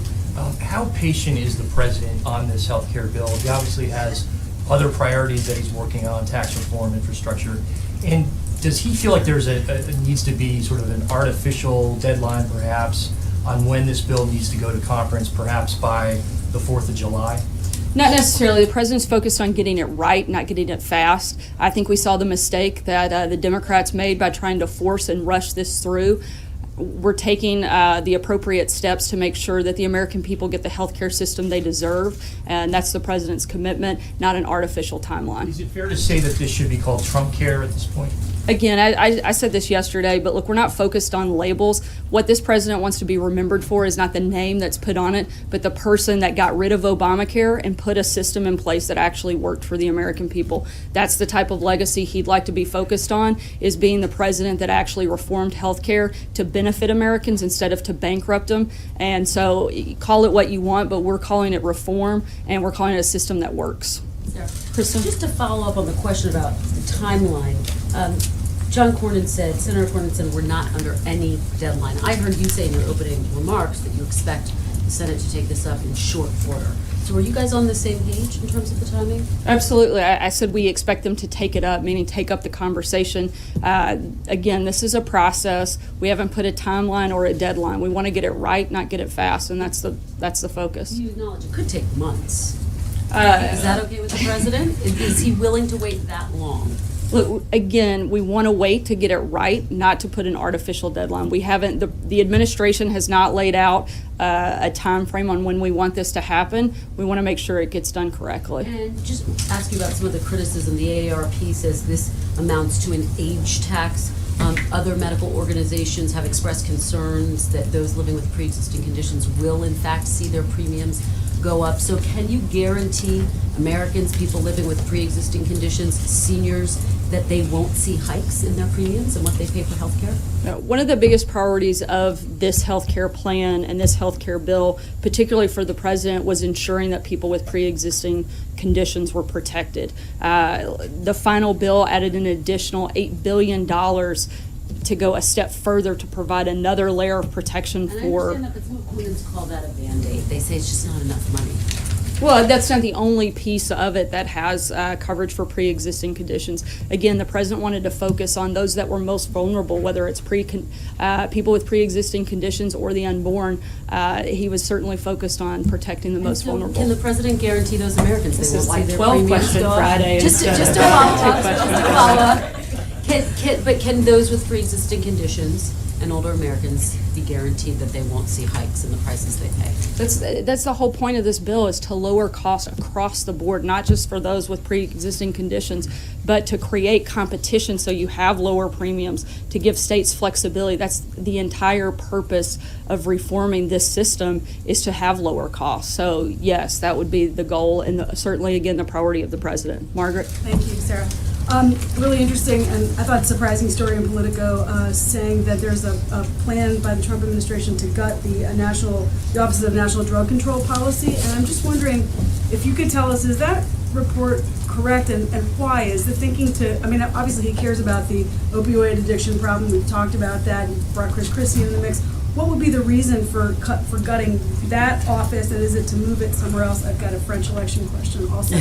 How patient is the president on this health care bill? He obviously has other priorities that he's working on, tax reform, infrastructure. And does he feel like there's needs to be sort of an artificial deadline, perhaps, on when this bill needs to go to conference, perhaps by the 4th of July? Not necessarily. The president's focused on getting it right, not getting it fast. I think we saw the mistake that the Democrats made by trying to force and rush this through. We're taking the appropriate steps to make sure that the American people get the health care system they deserve, and that's the president's commitment, not an artificial timeline. Is it fair to say that this should be called Trump care at this point? Again, I said this yesterday, but look, we're not focused on labels. What this president wants to be remembered for is not the name that's put on it, but the person that got rid of Obamacare and put a system in place that actually worked for the American people. That's the type of legacy he'd like to be focused on, is being the president that actually reformed healthcare to benefit Americans instead of to bankrupt them. And so call it what you want, but we're calling it reform, and we're calling it a system that works. Kristen? Just to follow up on the question about the timeline, John Cornyn said, Senator Cornyn said, we're not under any deadline. I heard you say in your opening remarks that you expect the Senate to take this up in short order. So are you guys on the same page in terms of the timing? Absolutely. I said we expect them to take it up, meaning take up the conversation. Again, this is a process. We haven't put a timeline or a deadline. We want to get it right, not get it fast, and that's the focus. You acknowledge it could take months. Is that okay with the president? Is he willing to wait that long? Look, again, we want to wait to get it right, not to put an artificial deadline. We haven't, the administration has not laid out a time frame on when we want this to happen. We want to make sure it gets done correctly. And just ask you about some of the criticism. The AARP says this amounts to an age tax. Other medical organizations have expressed concerns that those living with pre-existing conditions will in fact see their premiums go up. So can you guarantee Americans, people living with pre-existing conditions, seniors, that they won't see hikes in their premiums and what they pay for health care? One of the biggest priorities of this health care plan and this health care bill, particularly for the president, was ensuring that people with pre-existing conditions were protected. The final bill added an additional $8 billion to go a step further to provide another layer of protection And for... I understand that, but some opponents call that a Band-Aid. They say it's just not enough money. Well, that's not the only piece of it that has coverage for pre-existing conditions. Again, the president wanted to focus on those that were most vulnerable, whether it's people with pre-existing conditions or the unborn. He was certainly focused on protecting the most vulnerable. Can the president guarantee those Americans This they is won't see like their 12 premiums question go up? Friday Just instead to of follow two up. question Just to follow up. But can those with pre-existing conditions and older Americans be guaranteed that they won't see hikes in the prices they pay. That's the whole point of this bill, is to lower costs across the board, not just for those with pre-existing conditions, but to create competition so you have lower premiums, to give states flexibility. That's the entire purpose of reforming this system, is to have lower costs. So yes, that would be the goal, and certainly, again, the priority of the president. Margaret? Thank you, Sarah. Really interesting, and I thought surprising story in Politico saying that there's a plan by the Trump administration to gut the Office of National Drug Control Policy. And I'm just wondering if you could tell us, is that report correct, and why? Is the thinking to, I mean, obviously he cares about the opioid addiction problem. We've talked about that and brought Chris Christie in the mix. What would be the reason for gutting that office, and is it to move it somewhere else? I've got a French election question also.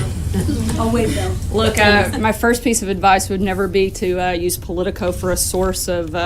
I'll wait though. Look, my first piece of advice would never be to use Politico for a source of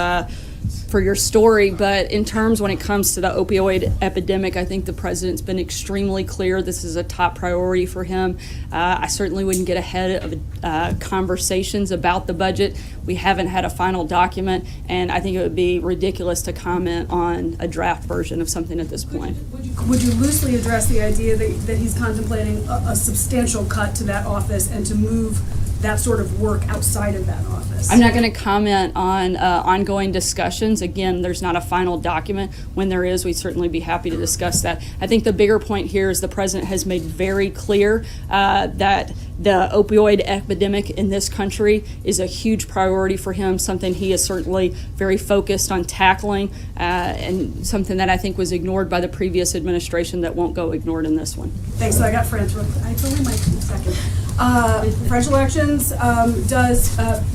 for your story, but in terms when it comes to the opioid epidemic, I think the president's been extremely clear this is a top priority for him. I certainly wouldn't get ahead of conversations about the budget. We haven't had a final document, and I think it would be ridiculous to comment on a draft version of something at this point. Would you loosely address the idea that he's contemplating a substantial cut to that office and to move that sort of work outside of that office? I'm not going to comment on ongoing discussions. Again, there's not a final document. When there is, we'd certainly be happy to discuss that. I think the bigger point here is the president has made very clear that the opioid epidemic in this country is a huge priority for him, something he is certainly very focused on tackling, and something that I think was ignored by the previous administration that won't go ignored in this one. Thanks. So I got France. It's only my second. French elections,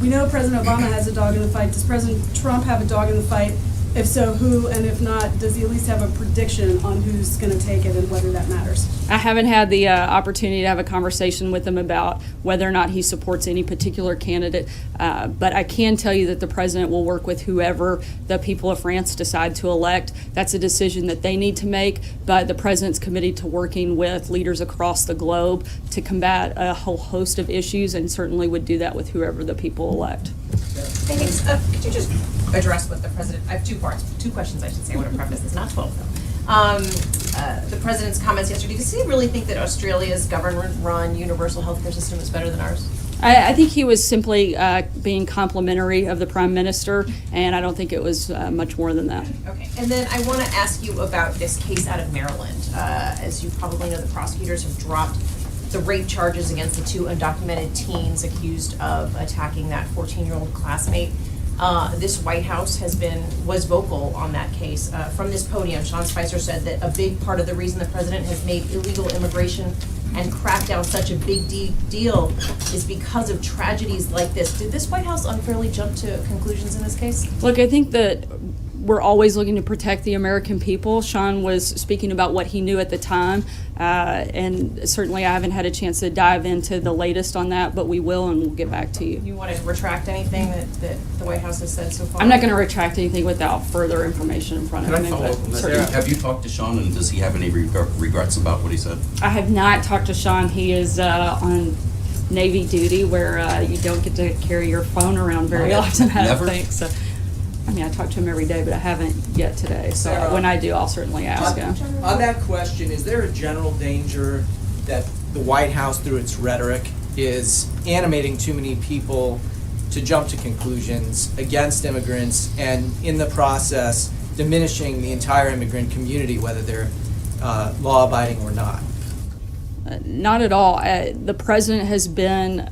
we know President Obama has a dog in the fight. Does President Trump have a dog in the fight? If so, who? And if not, does he at least have a prediction on who's going to take it and whether that matters? I haven't had the opportunity to have a conversation with him about whether or not he supports any particular candidate, but I can tell you that the president will work with whoever the people of France decide to elect. That's a decision that they need to make, but the president's committed to working with leaders across the globe to combat a whole host of issues, and certainly would do that with whoever the people elect. Thanks. Could you just address what the president, I have two questions I should say, I want to preface this, not 12 though. The president's comments yesterday, does he really think that Australia's government-run universal healthcare system is better than ours? I think he was simply being complimentary of the prime minister, and I don't think it was much more than that. Okay, and then I want to ask you about this case out of Maryland. As you probably know, the prosecutors have dropped the rape charges against the two undocumented teens accused of attacking that 14-year-old classmate. This White House was vocal on that case. From this podium, Sean Spicer said that a big part of the reason the president has made illegal immigration and cracked down such a big deal is because of tragedies like this. Did this White House unfairly jump to conclusions in this case? Look, I think that we're always looking to protect the American people. Sean was speaking about what he knew at the time, and certainly I haven't had a chance to dive into the latest on that, but we will, and we'll get back to you. You want to retract anything that the White House has said so far? I'm not going to retract anything without further information in front Can of I me. follow but up on that? certainly. Have you talked to Sean, and does he have any regrets about what he said? I have not talked to Sean. He is on Navy duty, where you don't get to carry your phone around very often, I don't Never? think. So, I mean, I talk to him every day, but I haven't yet today. So Sarah, when I do, I'll certainly ask him. On that question, is there a general danger that the White House, through its rhetoric, is animating too many people to jump to conclusions against immigrants, and in the process diminishing the entire immigrant community, whether they're law-abiding or not? Not at all. The president has been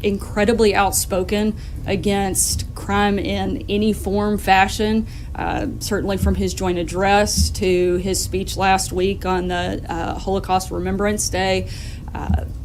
incredibly outspoken against crime in any form, fashion, certainly from his joint address to his speech last week on the Holocaust Remembrance Day.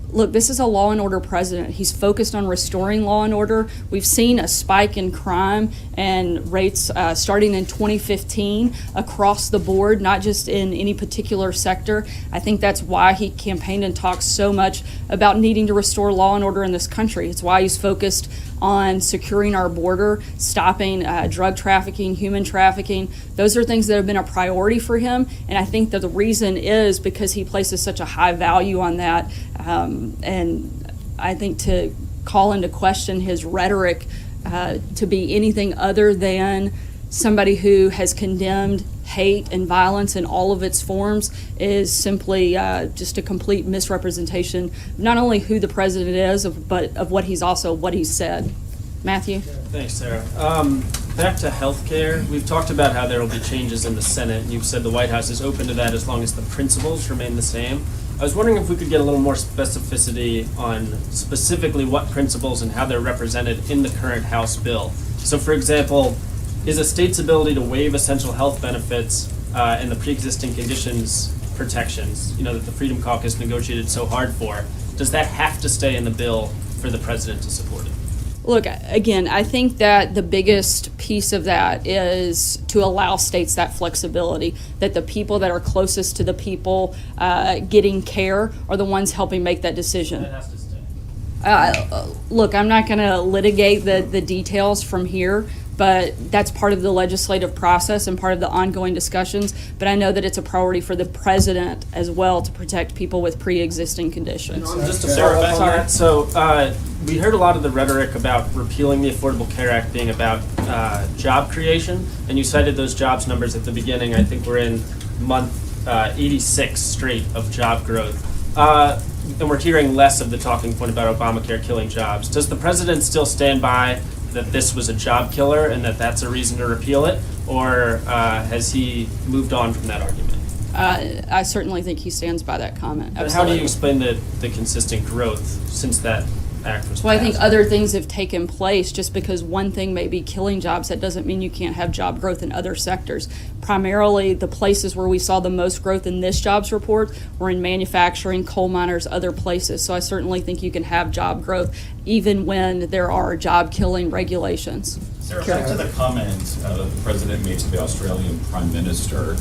Look, this is a law and order president. He's focused on restoring law and order. We've seen a spike in crime and rates starting in 2015 across the board, not just in any particular sector. I think that's why he campaigned and talked so much about needing to restore law and order in this country. It's why he's focused on securing our border, stopping drug trafficking, human trafficking. Those are things that have been a priority for him, and I think that the reason is because he places such a high value on that. And I think to call into question his rhetoric to be anything other than somebody who has condemned hate and violence in all of its forms is simply just a complete misrepresentation, not only who the president is, but of what he's said. Matthew? Thanks, Sarah. Back to healthcare. We've talked about how there will be changes in the Senate. You've said the White House is open to that as long as the principles remain the same. I was wondering if we could get a little more specificity on specifically what principles and how they're represented in the current House bill. So, for example, is a state's ability to waive essential health benefits and the pre-existing conditions protections, that the Freedom Caucus negotiated so hard for, does that have to stay in the bill for the president to support it? Look, again, I think that the biggest piece of that is to allow states that flexibility, that the people that are closest to the people getting care are the ones helping make that decision. That has to stay. Look, I'm not going to litigate the details from here, but that's part of the legislative process and part of the ongoing discussions. But I know that it's a priority for the president as well to protect people with pre-existing conditions. Just to follow up on that, so we heard a lot of the rhetoric about repealing the Affordable Care Act being about job creation, and you cited those jobs numbers at the beginning. I think we're in month 86 straight of job growth. And we're hearing less of the talking point about Obamacare killing jobs. Does the president still stand by that this was a job killer and that that's a reason to repeal it, or has he moved on from that argument? I certainly think he stands by that comment. But how do you explain the consistent growth since that act was Well, I passed? think other things have taken place. Just because one thing may be killing jobs, that doesn't mean you can't have job growth in other sectors. Primarily, the places where we saw the most growth in this jobs report were in manufacturing, coal miners, other places. So I certainly think you can have job growth even when there are job-killing regulations. Sarah, back to the comment the president made to the Australian Prime Minister.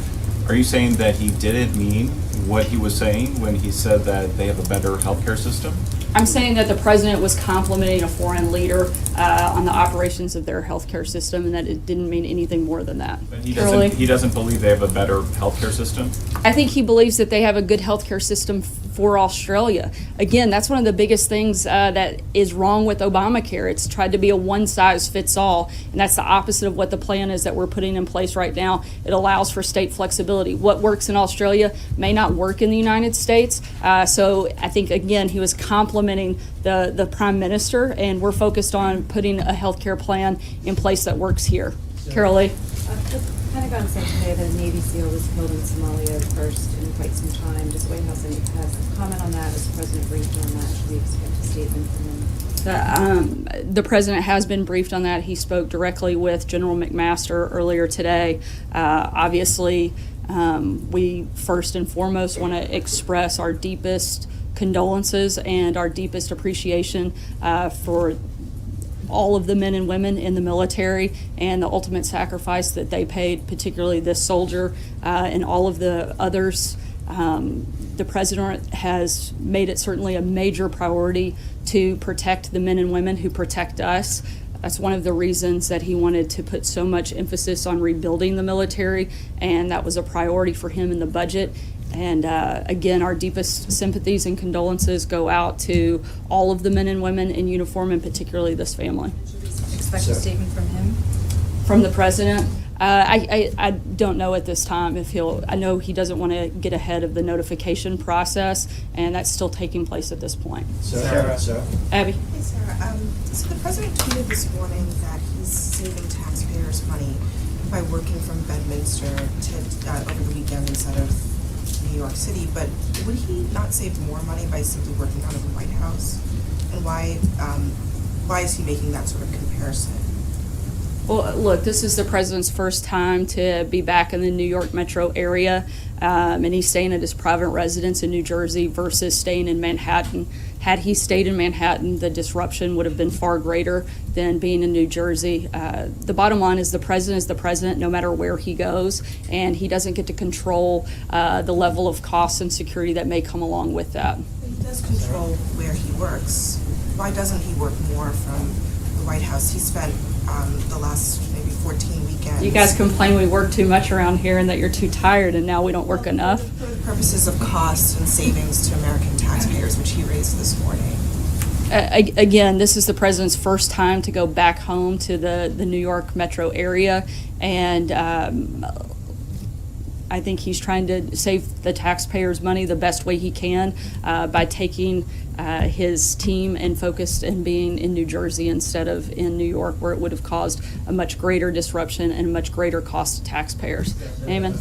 Are you saying that he didn't mean what he was saying when he said that they have a better healthcare system? I'm saying that the president was complimenting a foreign leader on the operations of their healthcare system, and that it didn't mean anything more than that. But he Shirley? doesn't believe they have a better healthcare system? I think he believes that they have a good healthcare system for Australia. Again, that's one of the biggest things that is wrong with Obamacare. It's tried to be a one-size-fits-all, and that's the opposite of what the plan is that we're putting in place right now. It allows for state flexibility. What works in Australia may not work in the United States. So I think, again, he was complimenting the Prime Minister, and we're focused on putting a healthcare plan in place that works here. Carol Lee? The Pentagon said today that a Navy SEAL was killed in Somalia first in quite some time. Does the White House have a comment on that? Is the President briefed on that? Should we expect a statement from him? The president has been briefed on that. He spoke directly with General McMaster earlier today. Obviously, we first and foremost want to express our deepest condolences and our deepest appreciation for all of the men and women in the military and the ultimate sacrifice that they paid, particularly this soldier and all of the others. The president has made it certainly a major priority to protect the men and women who protect us. That's one of the reasons that he wanted to put so much emphasis on rebuilding the military, and that was a priority for him in the budget. And again, our deepest sympathies and condolences go out to all of the men and women in uniform, and particularly this family. Should we expect a statement from him? From the president? I don't know at this time if I know he doesn't want to get ahead of the notification process, and that's still taking place at this point. Sarah. Abby? Hey, Sarah. So the president tweeted this morning that he's saving taxpayers money by working from Bedminster over the weekend instead of New York City, but would he not save more money by simply working out of the White House? And why is he making that sort of comparison? Well, look, this is the president's first time to be back in the New York metro area, and he's staying at his private residence in New Jersey versus staying in Manhattan. Had he stayed in Manhattan, the disruption would have been far greater than being in New Jersey. The bottom line is the president no matter where he goes, and he doesn't get to control the level of costs and security that may come along with that. But he does control where he works. Why doesn't he work more from the White House? He spent the last maybe 14 weekends. You guys complain we work too much around here and that you're too tired, and now we don't work enough. For the purposes of costs and savings to American taxpayers, which he raised this morning. Again, this is the president's first time to go back home to the New York metro area, and I think he's trying to save the taxpayers' money the best way he can by taking his team and focused and being in New Jersey instead of in New York, where it would have caused a much greater disruption and a much greater cost to taxpayers. Amen.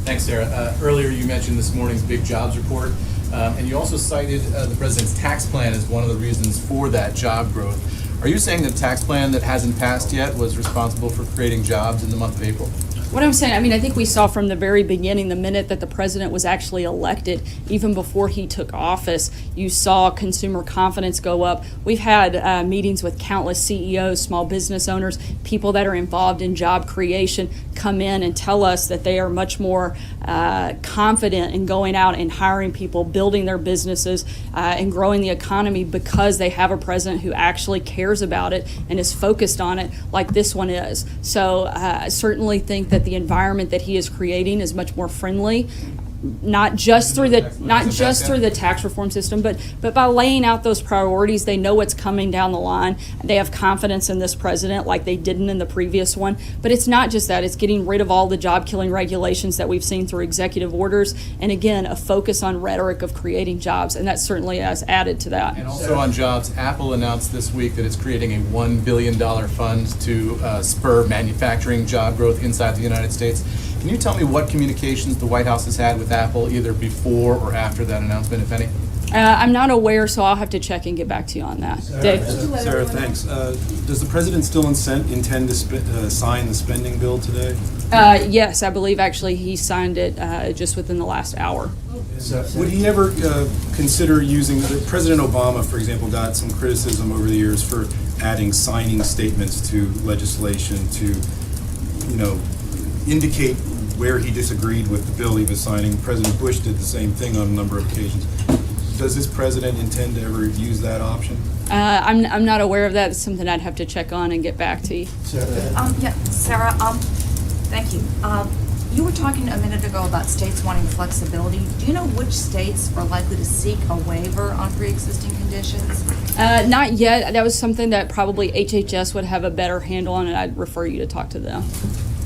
Thanks, Sarah. Earlier you mentioned this morning's big jobs report, and you also cited the president's tax plan as one of the reasons for that job growth. Are you saying the tax plan that hasn't passed yet was responsible for creating jobs in the month of April? What I'm saying, I think we saw from the very beginning, the minute that the president was actually elected, even before he took office, you saw consumer confidence go up. We've had meetings with countless CEOs, small business owners, people that are involved in job creation come in and tell us that they are much more confident in going out and hiring people, building their businesses, and growing the economy because they have a president who actually cares about it and is focused on it like this one is. So I certainly think that the environment that he is creating is much more friendly, not just through the tax reform system, but by laying out those priorities. They know what's coming down the line. They have confidence in this president like they didn't in the previous one. But it's not just that. It's getting rid of all the job-killing regulations that we've seen through executive orders, and again, a focus on rhetoric of creating jobs, and that certainly has added to that. And also on jobs, Apple announced this week that it's creating a $1 billion fund to spur manufacturing job growth inside the United States. Can you tell me what communications the White House has had with Apple either before or after that announcement, if any? I'm not aware, so I'll have to check and get back to you on that. Dave? Sarah, thanks. Does the president still intend to sign the spending bill today? Yes, I believe actually he signed it just within the last hour. Would he ever consider using, President Obama, for example, got some criticism over the years for adding signing statements to legislation to, indicate where he disagreed with the bill he was signing. President Bush did the same thing on a number of occasions. Does this president intend to ever use that option? I'm not aware of that. It's something I'd have to check on and get back to you. Sarah, thank you. You were talking a minute ago about states wanting flexibility. Do you know which states are likely to seek a waiver on pre-existing conditions? Not yet. That was something that probably HHS would have a better handle on, and I'd refer you to talk to them.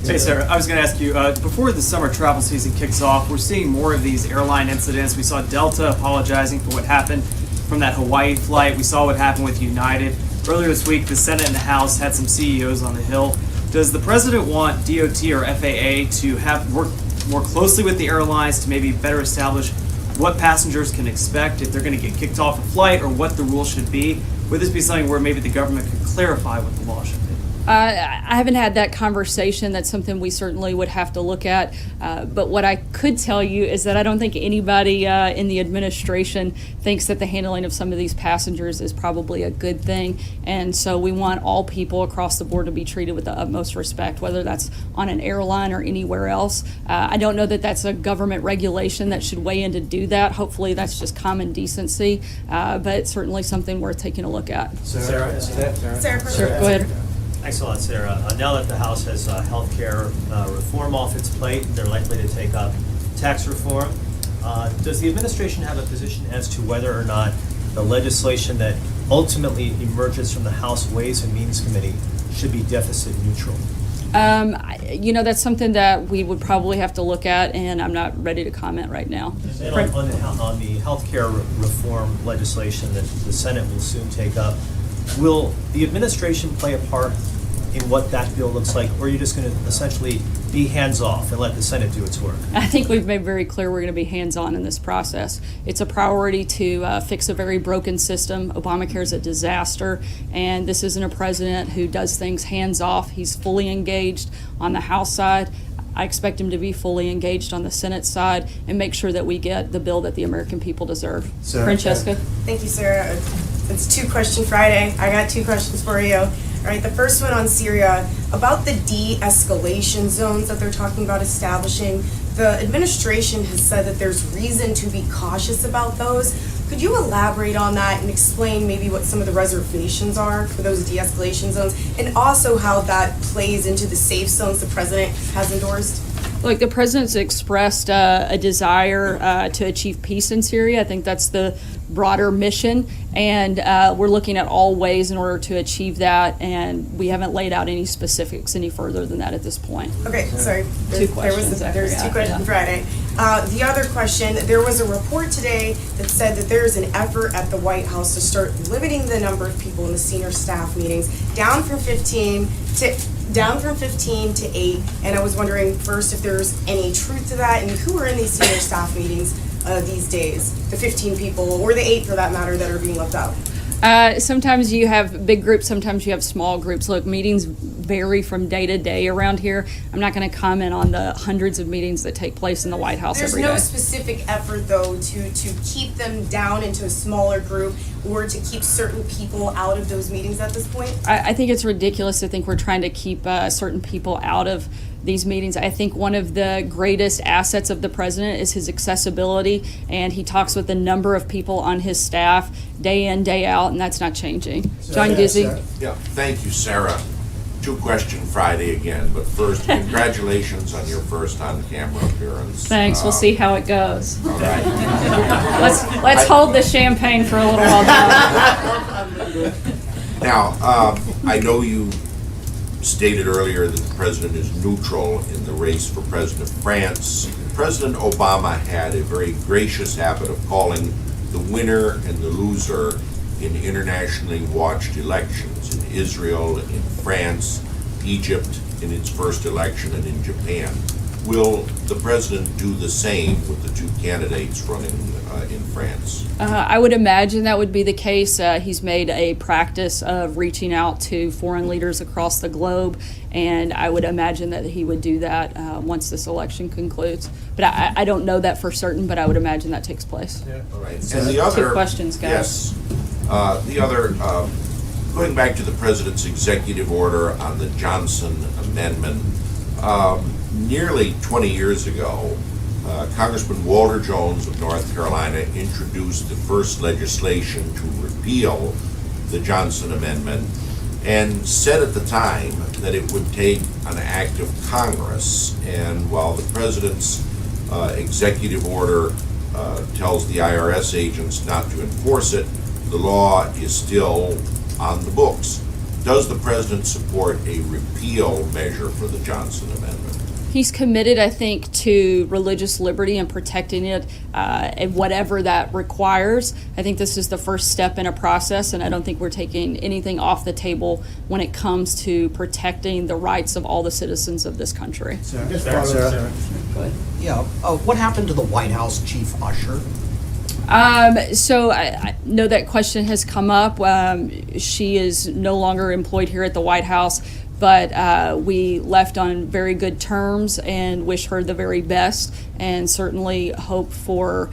Hey, Sarah, I was going to ask you, before the summer travel season kicks off, we're seeing more of these airline incidents. We saw Delta apologizing for what happened from that Hawaii flight. We saw what happened with United. Earlier this week, the Senate and the House had some CEOs on the Hill. Does the president want DOT or FAA to work more closely with the airlines to maybe better establish what passengers can expect if they're going to get kicked off a flight, or what the rules should be? Would this be something where maybe the government could clarify what the law should be? I haven't had that conversation. That's something we certainly would have to look at. But what I could tell you is that I don't think anybody in the administration thinks that the handling of some of these passengers is probably a good thing. And so we want all people across the board to be treated with the utmost respect, whether that's on an airline or anywhere else. I don't know that that's a government regulation that should weigh in to do that. Hopefully that's just common decency, but it's certainly something worth taking a look at. Sarah? Sure, go ahead. Thanks a lot, Sarah. Now that the House has health care reform off its plate, they're likely to take up tax reform. Does the administration have a position as to whether or not the legislation that ultimately emerges from the House Ways and Means Committee should be deficit neutral? That's something that we would probably have to look at, and I'm not ready to comment right now. And on the health care reform legislation that the Senate will soon take up, will the administration play a part in what that bill looks like, or are you just going to essentially be hands-off and let the Senate do its work? I think we've made very clear we're going to be hands-on in this process. It's a priority to fix a very broken system. Obamacare is a disaster, and this isn't a president who does things hands-off. He's fully engaged on the House side. I expect him to be fully engaged on the Senate side and make sure that we get the bill that the American people deserve. Francesca? Thank you, Sarah. It's Two Question Friday. I got two questions for you. All right, the first one on Syria, about the de-escalation zones that they're talking about establishing. The administration has said that there's reason to be cautious about those. Could you elaborate on that and explain maybe what some of the reservations are for those de-escalation zones, and also how that plays into the safe zones the president has endorsed? Look, the president's expressed a desire to achieve peace in Syria. I think that's the broader mission, and we're looking at all ways in order to achieve that, and we haven't laid out any specifics any further than that at this point. Okay, sorry. Two questions. There's two questions Friday. The other question, there was a report today that said that there is an effort at the White House to start limiting the number of people in the senior staff meetings down from 15 to 8, and I was wondering first if there's any truth to that, and who are in these senior staff meetings these days, the 15 people, or the 8 for that matter, that are being left out? Sometimes you have big groups, sometimes you have small groups. Look, meetings vary from day to day around here. I'm not going to comment on the hundreds of meetings that take place in the White House every day. There's no specific effort, though, to keep them down into a smaller group or to keep certain people out of those meetings at this point? I think it's ridiculous to think we're trying to keep certain people out of these meetings. I think one of the greatest assets of the president is his accessibility, and he talks with a number of people on his staff day in, day out, and that's not changing. John Gizzi. Yeah, thank you, Sarah. Two-question Friday again, but first, congratulations on your first on-camera appearance. Thanks. We'll see how it goes. All right. Let's hold the champagne for a little while. Now, I know you stated earlier that the president is neutral in the race for president of France. President Obama had a very gracious habit of calling the winner and the loser in internationally watched elections in Israel, in France, Egypt in its first election, and in Japan. Will the president do the same with the two candidates running in France? I would imagine that would be the case. He's made a practice of reaching out to foreign leaders across the globe, and I would imagine that he would do that once this election concludes. But I don't know that for certain, but I would imagine that takes place. Yeah. All right. And the other, two questions, guys. Yes. The other, going back to the president's executive order on the Johnson Amendment, nearly 20 years ago, Congressman Walter Jones of North Carolina introduced the first legislation to repeal the Johnson Amendment and said at the time that it would take an act of Congress. And while the president's executive order tells the IRS agents not to enforce it, the law is still on the books. Does the president support a repeal measure for the Johnson Amendment? He's committed, I think, to religious liberty and protecting it, and whatever that requires. I think this is the first step in a process, and I don't think we're taking anything off the table when it comes to protecting the rights of all the citizens of this country. Sarah. Go ahead. Yeah, what happened to the White House chief usher? So I know that question has come up. She is no longer employed here at the White House, but we left on very good terms and wish her the very best, and certainly hope for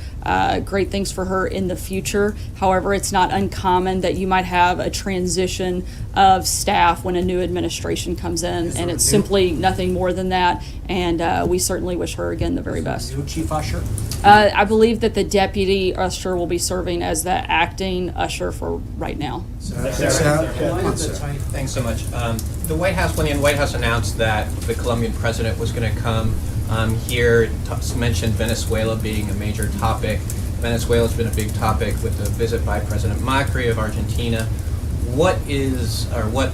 great things for her in the future. However, it's not uncommon that you might have a transition of staff when a new administration comes in, and it's simply nothing more than that, and we certainly wish her again the very best. New chief usher? I believe that the deputy usher will be serving as the acting usher for right now. Thanks so much. The White House, when the White House announced that the Colombian president was going to come here, mentioned Venezuela being a major topic. Venezuela's been a big topic with the visit by President Macri of Argentina. What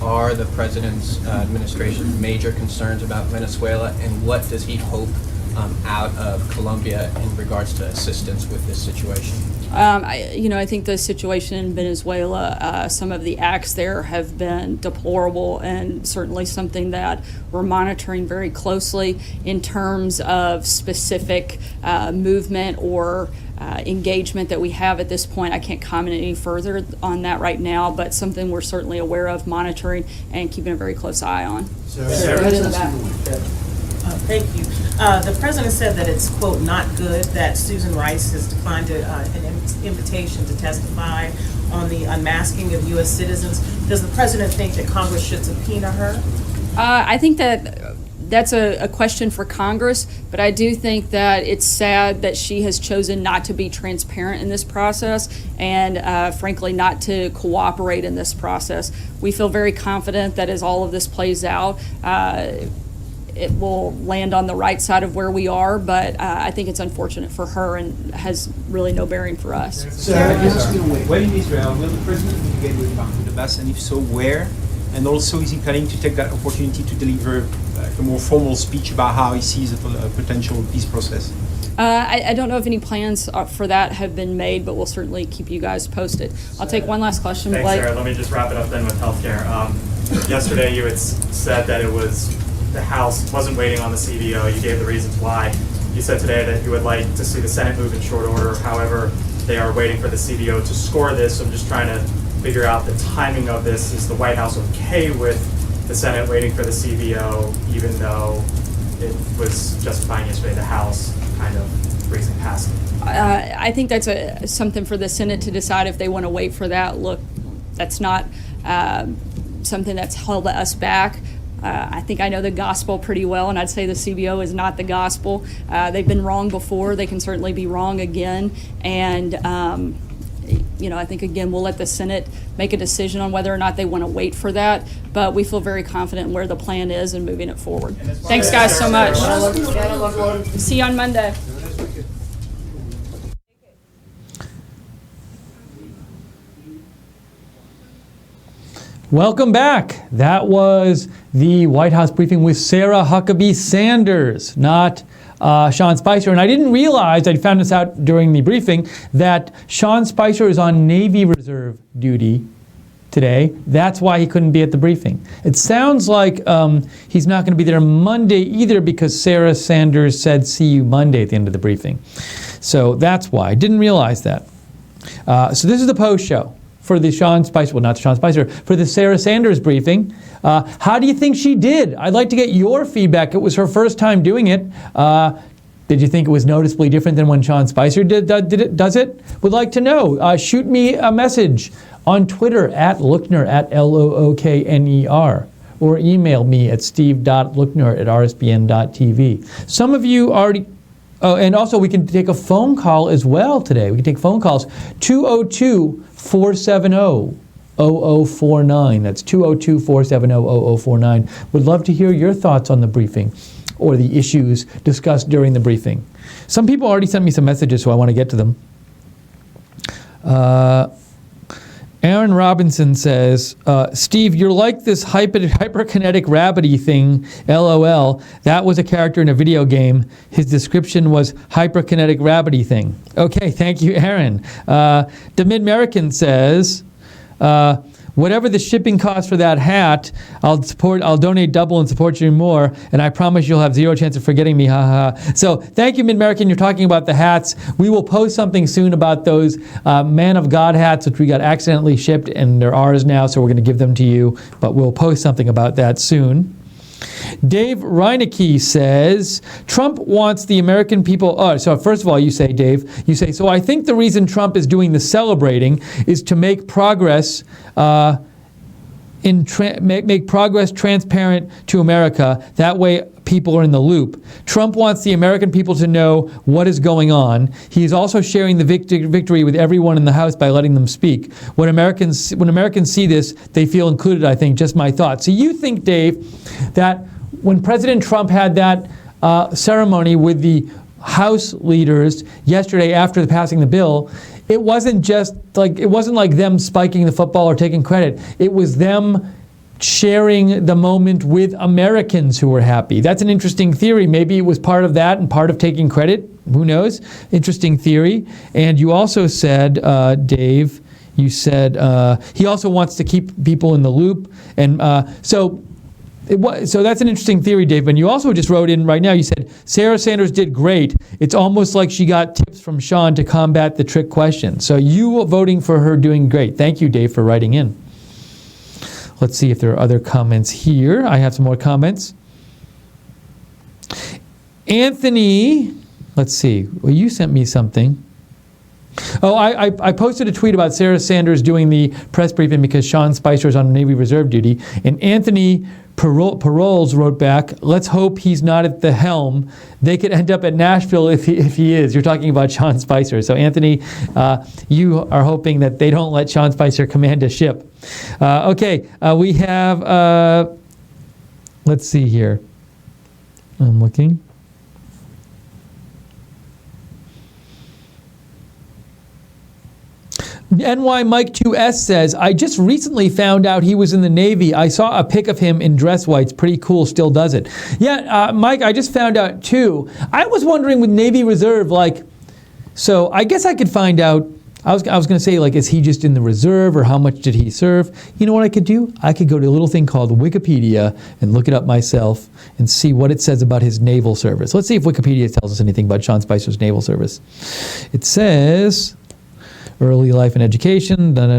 are the president's administration's major concerns about Venezuela, and what does he hope out of Colombia in regards to assistance with this situation? I think the situation in Venezuela, some of the acts there have been deplorable, and certainly something that we're monitoring very closely in terms of specific movement or engagement that we have at this point. I can't comment any further on that right now, but something we're certainly aware of, monitoring, and keeping a very close eye on. Sarah. Go to the back. Thank you. The president said that it's, quote, not good that Susan Rice has declined an invitation to testify on the unmasking of U.S. citizens. Does the president think that Congress should subpoena her? I think that that's a question for Congress, but I do think that it's sad that she has chosen not to be transparent in this process and, frankly, not to cooperate in this process. We feel very confident that as all of this plays out, it will land on the right side of where we are, but I think it's unfortunate for her and has really no bearing for us. When in Israel, will the president meet with Mahmoud Abbas, and if so, where? And also, is he planning to take that opportunity to deliver a more formal speech about how he sees a potential peace process? I don't know if any plans for that have been made, but we'll certainly keep you guys posted. I'll take one last question. Thanks, Blake. Sarah. Let me just wrap it up then with healthcare. Yesterday you had said that it was the House wasn't waiting on the CBO. You gave the reasons why. You said today that you would like to see the Senate move in short order. However, they are waiting for the CBO to score this. So I'm just trying to figure out the timing of this. Is the White House okay with the Senate waiting for the CBO, even though it was justifying yesterday the House kind of breezing past it? I think that's something for the Senate to decide if they want to wait for that. Look, that's not something that's held us back. I think I know the gospel pretty well, and I'd say the CBO is not the gospel. They've been wrong before. They can certainly be wrong again. And, I think, again, we'll let the Senate make a decision on whether or not they want to wait for that. But we feel very confident in where the plan is and moving it forward. Thanks, guys, so much. See you on Monday. Welcome back. That was the White House briefing with Sarah Huckabee Sanders, not Sean Spicer. And I didn't realize, I found this out during the briefing, that Sean Spicer is on Navy Reserve duty today. That's why he couldn't be at the briefing. It sounds like he's not going to be there Monday either, because Sarah Sanders said, see you Monday at the end of the briefing. So that's why. I didn't realize that. So this is the post show for the Sean Spicer, well, not Sean Spicer, for the Sarah Sanders briefing. How do you think she did? I'd like to get your feedback. It was her first time doing it. Did you think it was noticeably different than when Sean Spicer does it? Would like to know. Shoot me a message on Twitter at Lookner, at Lookner, or email me at steve.lookner@rsbn.tv. Some of you already... Oh, and also we can take a phone call as well today. We can take phone calls. 202-470-0049. That's 202-470-0049. Would love to hear your thoughts on the briefing or the issues discussed during the briefing. Some people already sent me some messages, so I want to get to them. Aaron Robinson says, Steve, you're like this hyperkinetic rabbity thing, LOL. That was a character in a video game. His description was hyperkinetic rabbity thing. Okay, thank you, Aaron. The Mid-American says, whatever the shipping cost for that hat, I'll donate double and support you more, and I promise you'll have zero chance of forgetting me, ha ha. So thank you, Mid-American. You're talking about the hats. We will post something soon about those Man of God hats, which we got accidentally shipped, and they're ours now, so we're going to give them to you, but we'll post something about that soon. Dave Reinecke says, Trump wants the American people... Oh, so first of all, you say, Dave, so I think the reason Trump is doing the celebrating is to make progress make progress transparent to America. That way people are in the loop. Trump wants the American people to know what is going on. He is also sharing the victory with everyone in the House by letting them speak. When Americans see this, they feel included, I think. Just my thought. So you think, Dave, that when President Trump had that ceremony with the House leaders yesterday after the passing the bill, it wasn't like them spiking the football or taking credit. It was them sharing the moment with Americans who were happy. That's an interesting theory. Maybe it was part of that and part of taking credit. Who knows? Interesting theory. And you also said, Dave, you said he also wants to keep people in the loop. And so that's an interesting theory, Dave. And you also just wrote in right now, you said, Sarah Sanders did great. It's almost like she got tips from Sean to combat the trick question. So you are voting for her doing great. Thank you, Dave, for writing in. Let's see if there are other comments here. I have some more comments. Anthony, let's see. Well, you sent me something. Oh, I posted a tweet about Sarah Sanders doing the press briefing because Sean Spicer is on Navy Reserve duty. And Anthony Paroles wrote back, let's hope he's not at the helm. They could end up at Nashville if he is. You're talking about Sean Spicer. So Anthony, you are hoping that they don't let Sean Spicer command a ship. Okay, we have, let's see here. I'm looking. NY Mike 2S says, I just recently found out he was in the Navy. I saw a pic of him in dress whites. Pretty cool, still does it. Yeah, Mike, I just found out too. I was wondering with Navy Reserve, like, so I guess I could find out. I was going to say, like, is he just in the reserve or how much did he serve? You know what I could do? I could go to a little thing called Wikipedia and look it up myself and see what it says about his naval service. Let's see if Wikipedia tells us anything about Sean Spicer's naval service. It says... early life and education. In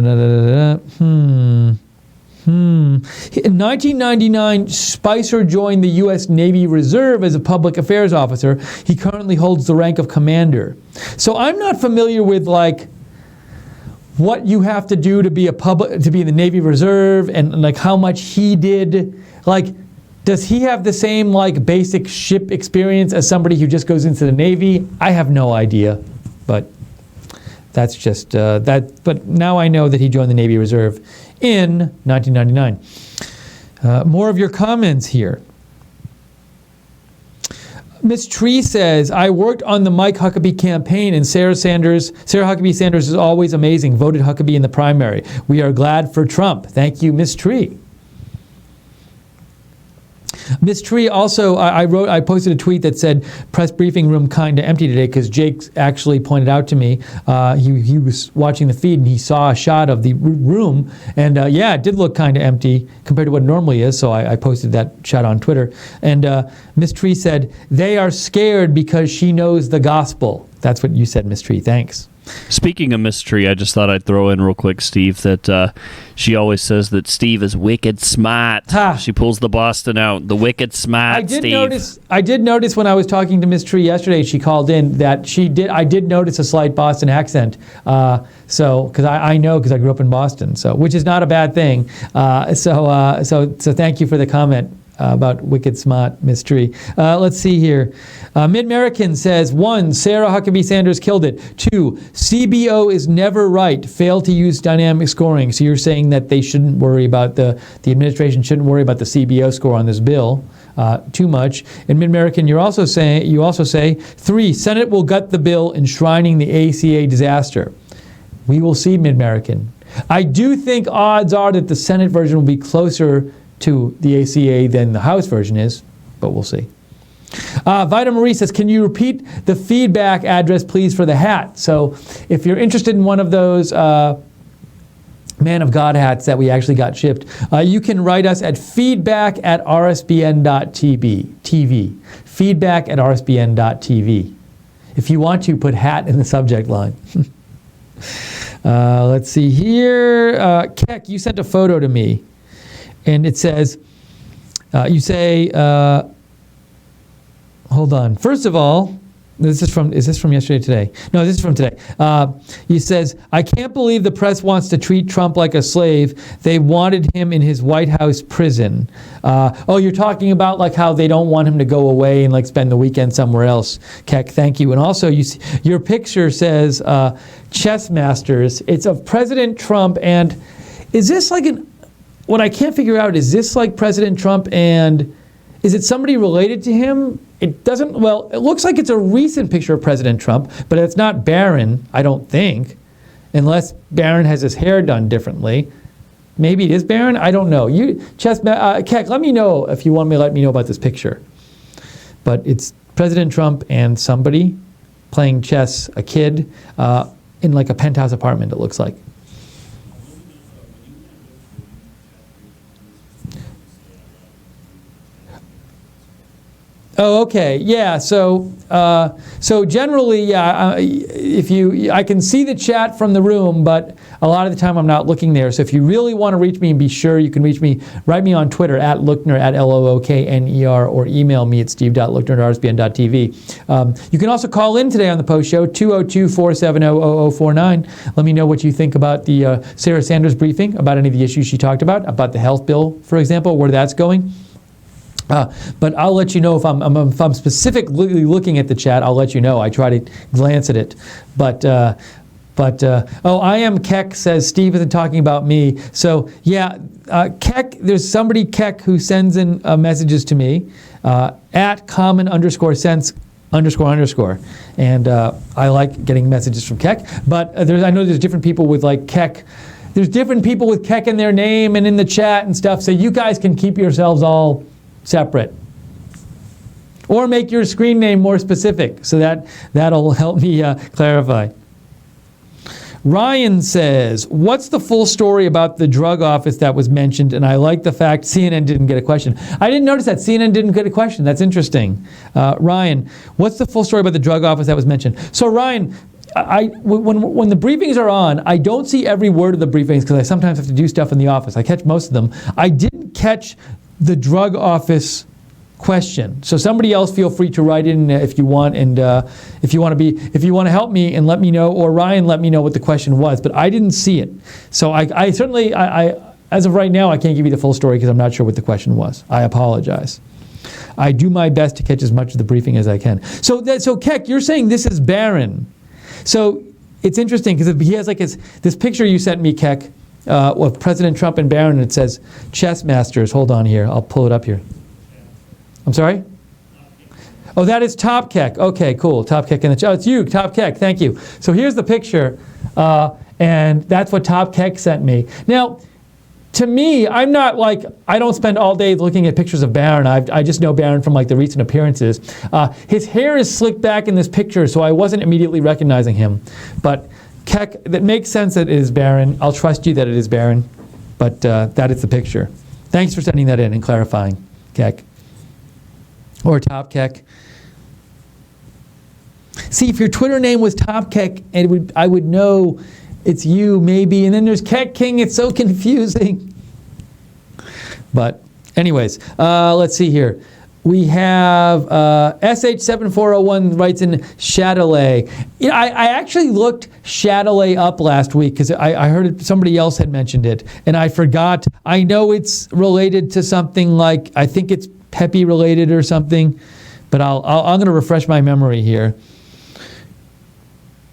1999, Spicer joined the U.S. Navy Reserve as a public affairs officer. He currently holds the rank of commander. So I'm not familiar with like what you have to do to be in the Navy Reserve and like how much he did. Like, does he have the same like basic ship experience as somebody who just goes into the Navy? I have no idea, but. That's just that. But now I know that he joined the Navy Reserve in 1999. More of your comments here. Miss Tree says, I worked on the Mike Huckabee campaign, and Sarah Huckabee Sanders is always amazing. Voted Huckabee in the primary. We are glad for Trump. Thank you, Miss Tree. Miss Tree also, I posted a tweet that said press briefing room kind of empty today because Jake actually pointed out to me, he was watching the feed and he saw a shot of the room and yeah, it did look kind of empty compared to what it normally is, so I posted that shot on Twitter. And Miss Tree said, they are scared because she knows the gospel. That's what you said, Miss Tree. Thanks. Speaking of Miss Tree, I just thought I'd throw in real quick, Steve, that she always says that Steve is wicked smart. She pulls the Boston out. The wicked smart, Steve. I did notice when I was talking to Miss Tree yesterday, she called in that I did notice a slight Boston accent. So, because I know because I grew up in Boston, so which is not a bad thing. So thank you for the comment. About wicked smart, Miss Tree. Let's see here. Mid-American says, 1, Sarah Huckabee Sanders killed it. 2, CBO is never right. Failed to use dynamic scoring. So you're saying that they shouldn't worry about the administration shouldn't worry about the CBO score on this bill too much. And Mid-American, you also say, 3, Senate will gut the bill enshrining the ACA disaster. We will see, Mid-American. I do think odds are that the Senate version will be closer to the ACA than the House version is, but we'll see. Vita Marie says, can you repeat the feedback address, please, for the hat? So if you're interested in one of those Man of God hats that we actually got shipped, you can write us at feedback@rsbn.tv. Feedback@rsbn.tv. If you want to, put hat in the subject line. Let's see here. Keck, you sent a photo to me. And it says, you say, hold on. First of all, is this from yesterday or today? No, this is from today. He says, I can't believe the press wants to treat Trump like a slave. They wanted him in his White House prison. Oh, you're talking about like how they don't want him to go away and like spend the weekend somewhere else. Keck, thank you. And also, your picture says chess masters. It's of President Trump. And is this like what I can't figure out, is this like President Trump and is it somebody related to him? It doesn't, well, it looks like it's a recent picture of President Trump, but it's not Barron, I don't think, unless Barron has his hair done differently. Maybe it is Barron, I don't know. Keck, let me know if you want me to let me know about this picture. But it's President Trump and somebody playing chess, a kid, in like a penthouse apartment, it looks like. Oh, okay. Yeah. So generally, yeah. I can see the chat from the room, but a lot of the time I'm not looking there. So if you really want to reach me and be sure, you can reach me. Write me on Twitter at Lookner at LOOKNER or email me at steve.lookner@rsbn.tv. You can also call in today on the post show 202-470-0049. Let me know what you think about the Sarah Sanders briefing, about any of the issues she talked about the health bill, for example, where that's going. But I'll let you know if I'm specifically looking at the chat. I'll let you know. I try to glance at it, but But, I am Keck, says Steve isn't talking about me. So, yeah, Keck, there's somebody, Keck, who sends in messages to me at common_sense__. And I like getting messages from Keck. But I know there's different people with like Keck. There's different people with Keck in their name and in the chat and stuff. So you guys can keep yourselves all separate. Or make your screen name more specific. So that'll help me clarify. Ryan says, what's the full story about the drug office that was mentioned? And I like the fact CNN didn't get a question. I didn't notice that. CNN didn't get a question. That's interesting. Ryan, what's the full story about the drug office that was mentioned? So Ryan, when the briefings are on, I don't see every word of the briefings because I sometimes have to do stuff in the office. I catch most of them. I didn't catch the drug office question. So somebody else feel free to write in if you want, and if you want to help me and let me know, or Ryan, let me know what the question was. But I didn't see it. So I certainly, as of right now, I can't give you the full story because I'm not sure what the question was. I apologize. I do my best to catch as much of the briefing as I can. So Keck, you're saying this is Barron. So it's interesting because he has like this picture you sent me, Keck, of President Trump and Barron, and it says chess masters. Hold on here. I'll pull it up here. I'm sorry? Oh, that is Top Keck. Okay, cool. Top Keck in the chat. Oh, it's you, Top Keck. Thank you. So here's the picture, and that's what Top Keck sent me. Now, to me, I don't spend all day looking at pictures of Barron. I just know Barron from like the recent appearances. His hair is slicked back in this picture, so I wasn't immediately recognizing him. But Keck, that makes sense that it is Barron. I'll trust you that it is Barron, but that is the picture. Thanks for sending that in and clarifying, Keck. Or Top Keck. See, if your Twitter name was Top Keck, I would know it's you, maybe. And then there's Keck King. It's so confusing. But anyways, let's see here. We have SH7401 writes in Chatelet. You know, I actually looked Chatelet up last week because I heard somebody else had mentioned it, and I forgot. I know it's related to something like, I think it's Pepe related or something, but I'm going to refresh my memory here.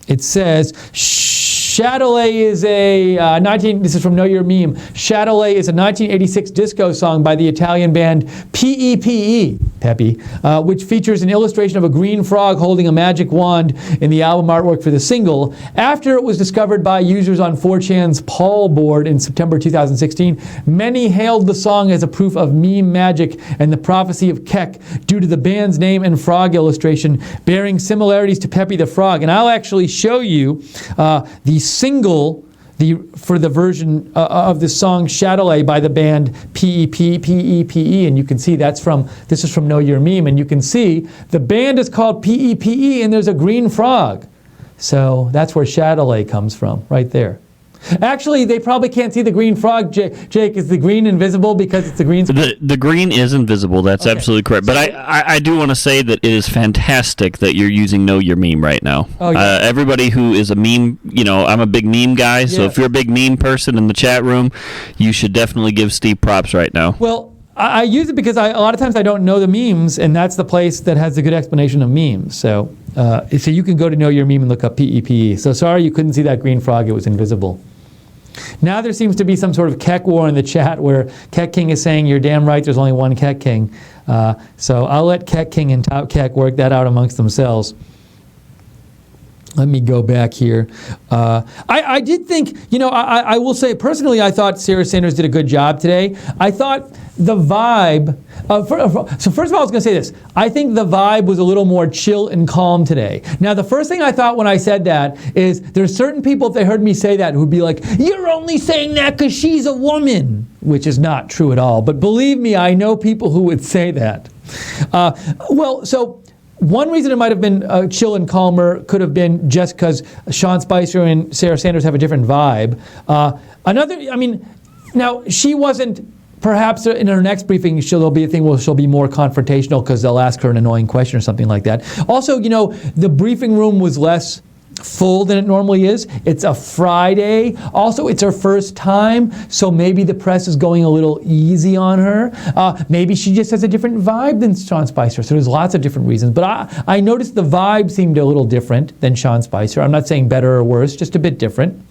It says Chatelet is this is from Know Your Meme. Chatelet is a 1986 disco song by the Italian band Pepe, which features an illustration of a green frog holding a magic wand in the album artwork for the single. After it was discovered by users on 4chan's Paul board in September 2016, many hailed the song as a proof of meme magic and the prophecy of Keck due to the band's name and frog illustration bearing similarities to Pepe the Frog. And I'll actually show you the single for the version of the song Chatelet by the band Pepe, and you can see this is from Know Your Meme, and you can see the band is called Pepe and there's a green frog. So that's where Chatelet comes from, right there. Actually, they probably can't see the green frog, Jake. Is the green invisible because it's the green? The green is invisible. That's absolutely correct. But I do want to say that it is fantastic that you're using Know Your Meme right now. Oh, yeah. Everybody who is a meme, I'm a big meme guy. So if you're a big meme person in the chat room, you should definitely give Steve props right now. Well, I use it because a lot of times I don't know the memes, and that's the place that has a good explanation of memes. So you can go to Know Your Meme and look up Pepe. So sorry you couldn't see that green frog. It was invisible. Now there seems to be some sort of Keck war in the chat where Keck King is saying, you're damn right, there's only one Keck King. So I'll let Keck King and Top Keck work that out amongst themselves. Let me go back here. I did think, I will say personally, I thought Sarah Sanders did a good job today. I thought the vibe, so first of all, I was going to say this. I think the vibe was a little more chill and calm today. Now, the first thing I thought when I said that is there's certain people, if they heard me say that, who'd be like, you're only saying that because she's a woman, which is not true at all. But believe me, I know people who would say that. One reason it might have been chill and calmer could have been just because Sean Spicer and Sarah Sanders have a different vibe. Now she wasn't, perhaps in her next briefing there'll be a thing where she'll be more confrontational because they'll ask her an annoying question or something like that. Also, the briefing room was less full than it normally is. It's a Friday. Also, it's her first time, so maybe the press is going a little easy on her. Maybe she just has a different vibe than Sean Spicer. So there's lots of different reasons. But I noticed the vibe seemed a little different than Sean Spicer. I'm not saying better or worse, just a bit different.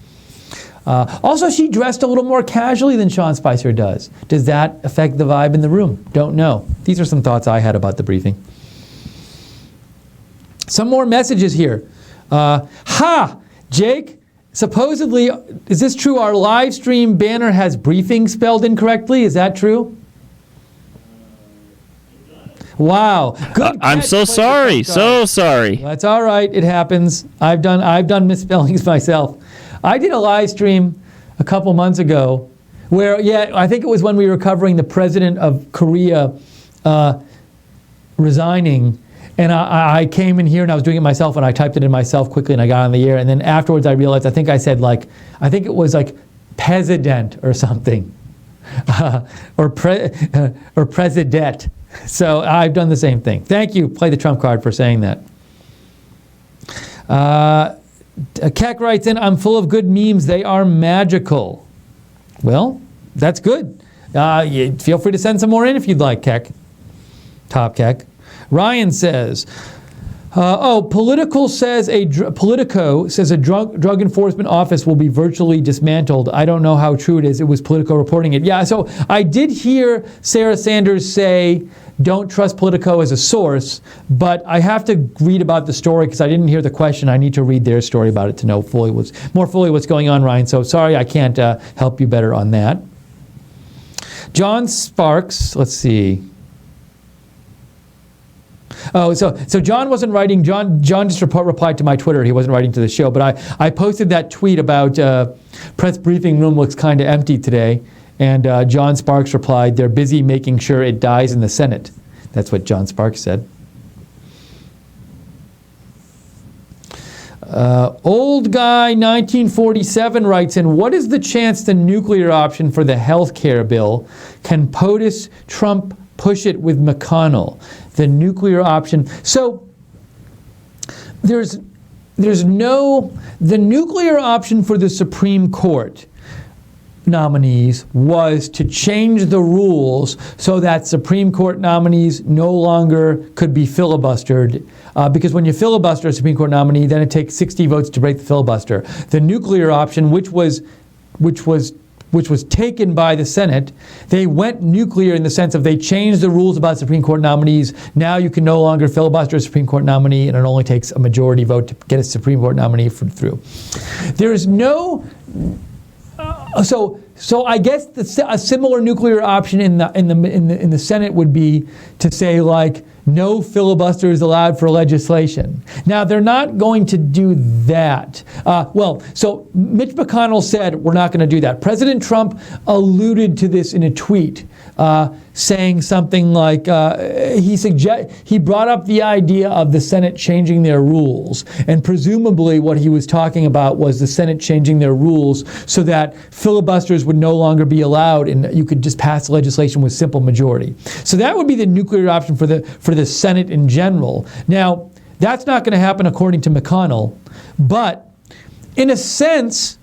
Also, she dressed a little more casually than Sean Spicer does. Does that affect the vibe in the room? Don't know. These are some thoughts I had about the briefing. Some more messages here. Jake, supposedly, is this true? Our live stream banner has briefing spelled incorrectly. Is that true? Wow. Good I'm so sorry. So sorry. That's all right. It happens. I've done misspellings myself. I did a live stream a couple months ago where, I think it was when we were covering the president of Korea resigning. And I came in here and I was doing it myself and I typed it in myself quickly and I got on the air. And then afterwards I realized, I think I said I think it was like president or something. or president. So I've done the same thing. Thank you, Play the Trump card, for saying that. Keck writes in, I'm full of good memes. They are magical. Well, that's good. Feel free to send some more in if you'd like, Keck. Top Keck. Ryan says, Politico says a drug enforcement office will be virtually dismantled. I don't know how true it is. It was Politico reporting it. Yeah, so I did hear Sarah Sanders say, don't trust Politico as a source, but I have to read about the story because I didn't hear the question. I need to read their story about it to know more fully what's going on, Ryan. So sorry, I can't help you better on that. John Sparks, let's see. Oh, so John wasn't writing. John just replied to my Twitter. He wasn't writing to the show. But I posted that tweet about press briefing room looks kind of empty today. And John Sparks replied, they're busy making sure it dies in the Senate. That's what John Sparks said. Old Guy 1947 writes in, what is the chance the nuclear option for the health care bill? Can POTUS Trump push it with McConnell? The nuclear option. So the nuclear option for the Supreme Court nominees was to change the rules so that Supreme Court nominees no longer could be filibustered. Because when you filibuster a Supreme Court nominee, then it takes 60 votes to break the filibuster. The nuclear option, which was taken by the Senate, they went nuclear in the sense of they changed the rules about Supreme Court nominees. Now you can no longer filibuster a Supreme Court nominee, and it only takes a majority vote to get a Supreme Court nominee through. There is no... So I guess a similar nuclear option in the Senate would be to say, like, no filibuster is allowed for legislation. Now, they're not going to do that. So Mitch McConnell said, we're not going to do that. President Trump alluded to this in a tweet, saying something like, he brought up the idea of the Senate changing their rules. And presumably what he was talking about was the Senate changing their rules so that filibusters would no longer be allowed and you could just pass legislation with simple majority. So that would be the nuclear option for the Senate in general. Now, that's not going to happen according to McConnell, but in a sense,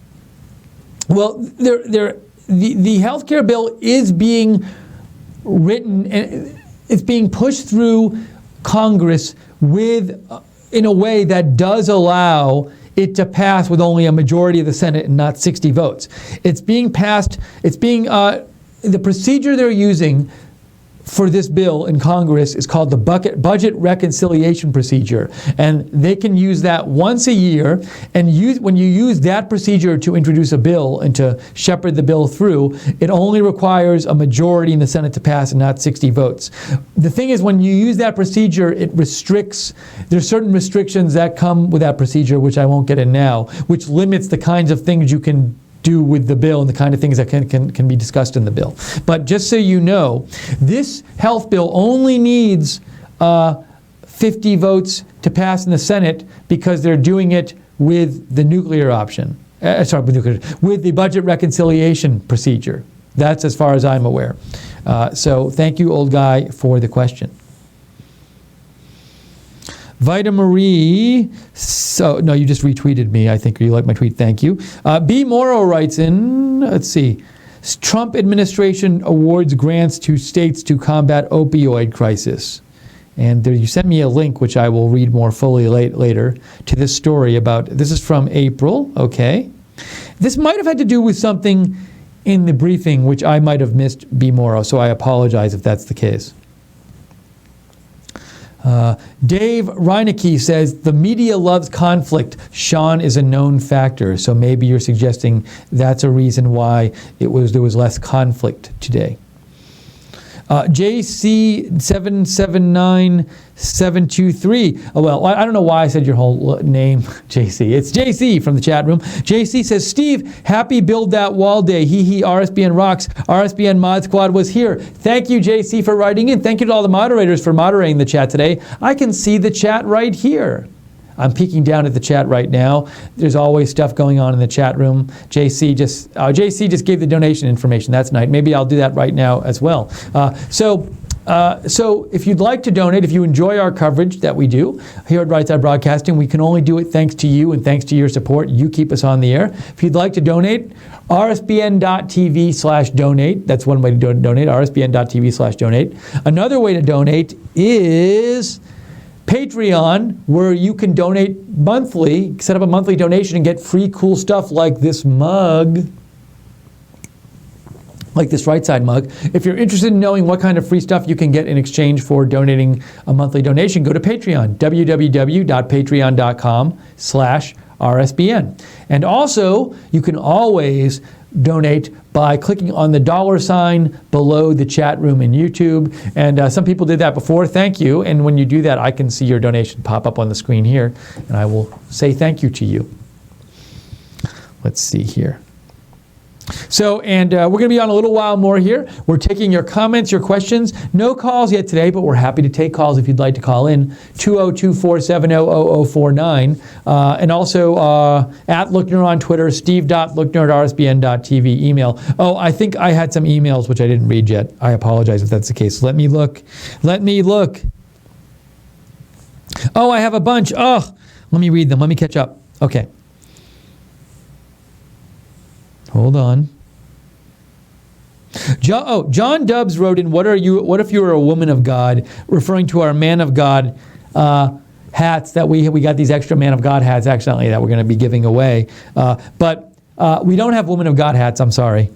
well, the health care bill is being written and it's being pushed through Congress in a way that does allow it to pass with only a majority of the Senate and not 60 votes. It's being passed, the procedure they're using for this bill in Congress is called the budget reconciliation procedure. And they can use that once a year. And when you use that procedure to introduce a bill and to shepherd the bill through, it only requires a majority in the Senate to pass and not 60 votes. The thing is, when you use that procedure, there's certain restrictions that come with that procedure, which I won't get in now, which limits the kinds of things you can do with the bill and the kind of things that can be discussed in the bill. But just so you know, this health bill only needs 50 votes to pass in the Senate because they're doing it with the nuclear option. With the budget reconciliation procedure. That's as far as I'm aware. So thank you, Old Guy, for the question. Vita Marie, so no, you just retweeted me. I think you like my tweet. Thank you. B. Morrow writes in, let's see, Trump administration awards grants to states to combat opioid crisis. And there, you sent me a link, which I will read more fully later, to this story about, this is from April, okay. This might have had to do with something in the briefing, which I might have missed, B. Morrow, so I apologize if that's the case. Dave Reinecke says, the media loves conflict. Sean is a known factor. So maybe you're suggesting that's a reason why there was less conflict today. JC779723. Oh, well, I don't know why I said your whole name, JC. It's JC from the chat room. JC says, Steve, happy Build That Wall Day. Hee, RSBN rocks. RSBN Mod Squad was here. Thank you, JC, for writing in. Thank you to all the moderators for moderating the chat today. I can see the chat right here. I'm peeking down at the chat right now. There's always stuff going on in the chat room. JC just gave the donation information. That's nice. Maybe I'll do that right now as well. So if you'd like to donate, if you enjoy our coverage that we do here at Right Side Broadcasting, we can only do it thanks to you and thanks to your support. You keep us on the air. If you'd like to donate, rsbn.tv/donate. That's one way to donate, rsbn.tv/donate. Another way to donate is Patreon, where you can donate monthly, set up a monthly donation and get free cool stuff like this mug, like this Right Side mug. If you're interested in knowing what kind of free stuff you can get in exchange for donating a monthly donation, go to Patreon, www.patreon.com/RSBN. And also, you can always donate by clicking on the $ below the chat room in YouTube. And some people did that before. Thank you. And when you do that, I can see your donation pop up on the screen here, and I will say thank you to you. Let's see here. So, and we're going to be on a little while more here. We're taking your comments, your questions. No calls yet today, but we're happy to take calls if you'd like to call in. 202-470-0049. And also at Lookner on Twitter, steve.lookner@rsbn.tv, email. Oh, I think I had some emails which I didn't read yet. I apologize if that's the case. Let me look. Oh, I have a bunch. Oh, let me read them. Let me catch up. Okay. Hold on. John Dubs wrote in, what if you were a woman of God, referring to our man of God hats that we got these extra man of God hats accidentally that we're going to be giving away. But we don't have woman of God hats, I'm sorry.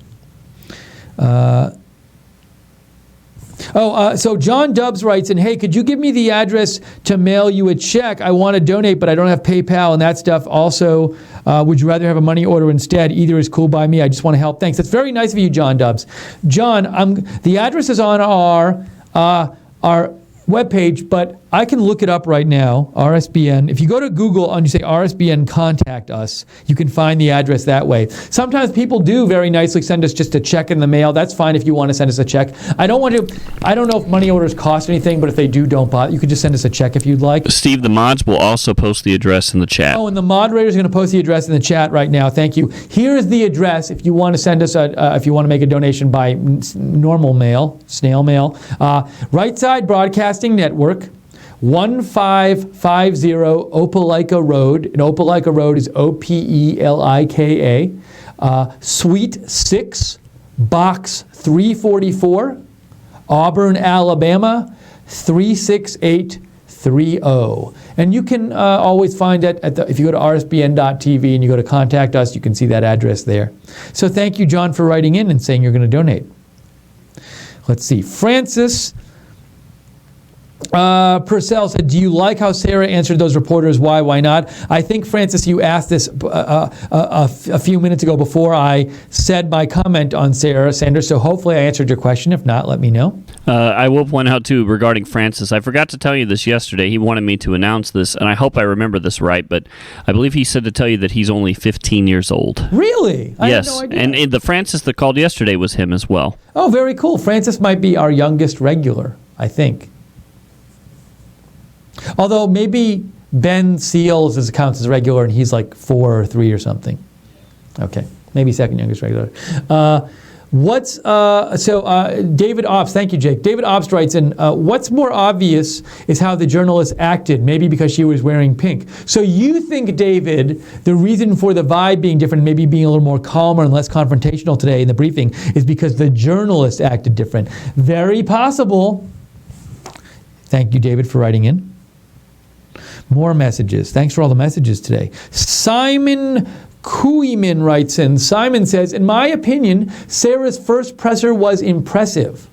So John Dubs writes in, hey, could you give me the address to mail you a check? I want to donate, but I don't have PayPal and that stuff. Also, would you rather have a money order instead? Either is cool by me. I just want to help. Thanks. That's very nice of you, John Dubs. John, the address is on our webpage, but I can look it up right now, RSBN. If you go to Google and you say RSBN contact us, you can find the address that way. Sometimes people do very nicely send us just a check in the mail. That's fine if you want to send us a check. I don't know if money orders cost anything, but if they do, don't bother. You could just send us a check if you'd like. Steve, the mods will also post the address in the chat. Oh, and the moderator's going to post the address in the chat right now. Thank you. Here's the address if you want to send us if you want to make a donation by normal mail, snail mail. Right Side Broadcasting Network, 1550 Opelika Road, and Opelika Road is Opelika, Suite 6, Box 344, Auburn, Alabama, 36830. And you can always find it if you go to rsbn.tv and you go to contact us, you can see that address there. So thank you, John, for writing in and saying you're going to donate. Let's see. Francis Purcell said, do you like how Sarah answered those reporters? Why not? I think, Francis, you asked this a few minutes ago before I said my comment on Sarah Sanders, so hopefully I answered your question. If not, let me know. I will point out, too, regarding Francis, I forgot to tell you this yesterday. He wanted me to announce this, and I hope I remember this right, but I believe he said to tell you that he's only 15 years old. Really? I yes, had no idea. And the Francis that called yesterday was him as well. Oh, very cool. Francis might be our youngest regular, I think. Although maybe Ben Seals counts as regular and he's like 4 or 3 or something. Okay, maybe second youngest regular. David Obst, thank you, Jake. David Obst writes in, what's more obvious is how the journalist acted, maybe because she was wearing pink. So you think, David, the reason for the vibe being different, maybe being a little more calmer and less confrontational today in the briefing, is because the journalist acted different. Very possible. Thank you, David, for writing in. More messages. Thanks for all the messages today. Simon Kuiman writes in. Simon says, in my opinion, Sarah's first presser was impressive.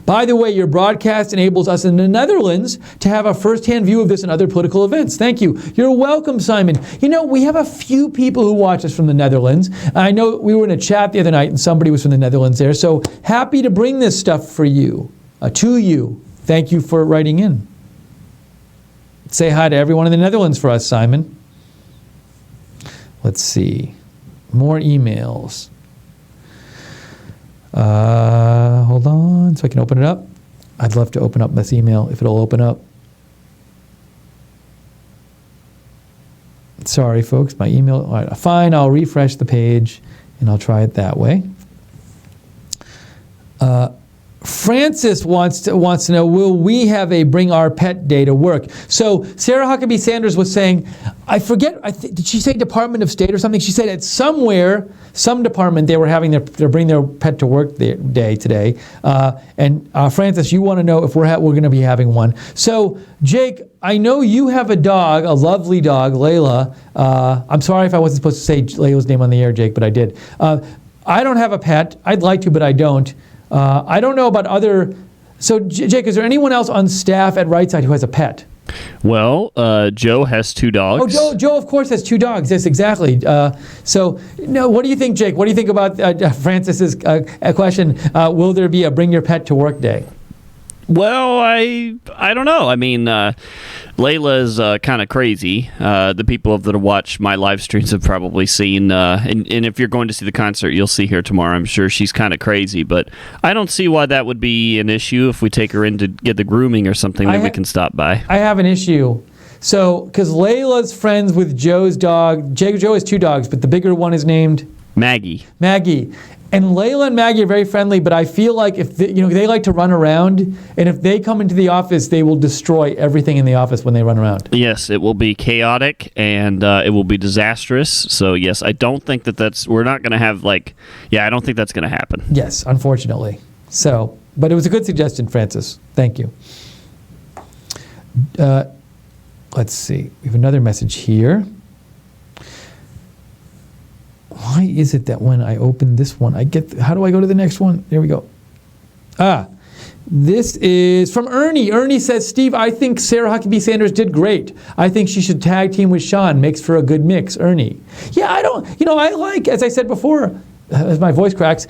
By the way, your broadcast enables us in the Netherlands to have a first-hand view of this and other political events. Thank you. You're welcome, Simon. You know, we have a few people who watch us from the Netherlands. I know we were in a chat the other night and somebody was from the Netherlands there. So happy to bring this stuff for you, to you. Thank you for writing in. Say hi to everyone in the Netherlands for us, Simon. Let's see. More emails. Hold on so I can open it up. I'd love to open up this email if it'll open up. Sorry, folks, my email. All right, fine, I'll refresh the page and I'll try it that way. Francis wants to know, will we have a Bring Our Pet Day to work? So Sarah Huckabee Sanders was saying, I forget, did she say Department of State or something? She said at somewhere, some department, they were having their Bring Their Pet to Work Day today. Francis, you want to know if we're going to be having one. So Jake, I know you have a dog, a lovely dog, Layla. I'm sorry if I wasn't supposed to say Layla's name on the air, Jake, but I did. I don't have a pet. I'd like to, but I don't. I don't know about other... So, Jake, is there anyone else on staff at Right Side who has a pet? Well, Joe has 2 dogs. Oh, Joe, of course, has 2 dogs. Yes, exactly. What do you think, Jake? What do you think about Francis's question? Will there be a Bring Your Pet to Work Day? Well, I don't know. I mean, Layla is kind of crazy. The people that have watched my live streams have probably seen, and if you're going to see the concert, you'll see her tomorrow. I'm sure she's kind of crazy, but I don't see why that would be an issue. If we take her in to get the grooming or something, then we can stop by. I have an issue. So, because Layla's friends with Joe's dog. Joe has 2 dogs, but the bigger one is named? Maggie. And Layla and Maggie are very friendly, but I feel like if they like to run around, and if they come into the office, they will destroy everything in the office when they run around. Yes, it will be chaotic and it will be disastrous. So yes, I don't think we're not going to have I don't think that's going to happen. Yes, unfortunately. So, but it was a good suggestion, Francis. Thank you. Let's see. We have another message here. Why is it that when I open this one, how do I go to the next one? There we go. This is from Ernie. Ernie says, Steve, I think Sarah Huckabee Sanders did great. I think she should tag team with Sean. Makes for a good mix, Ernie. Yeah, I like, as I said before, as my voice cracks,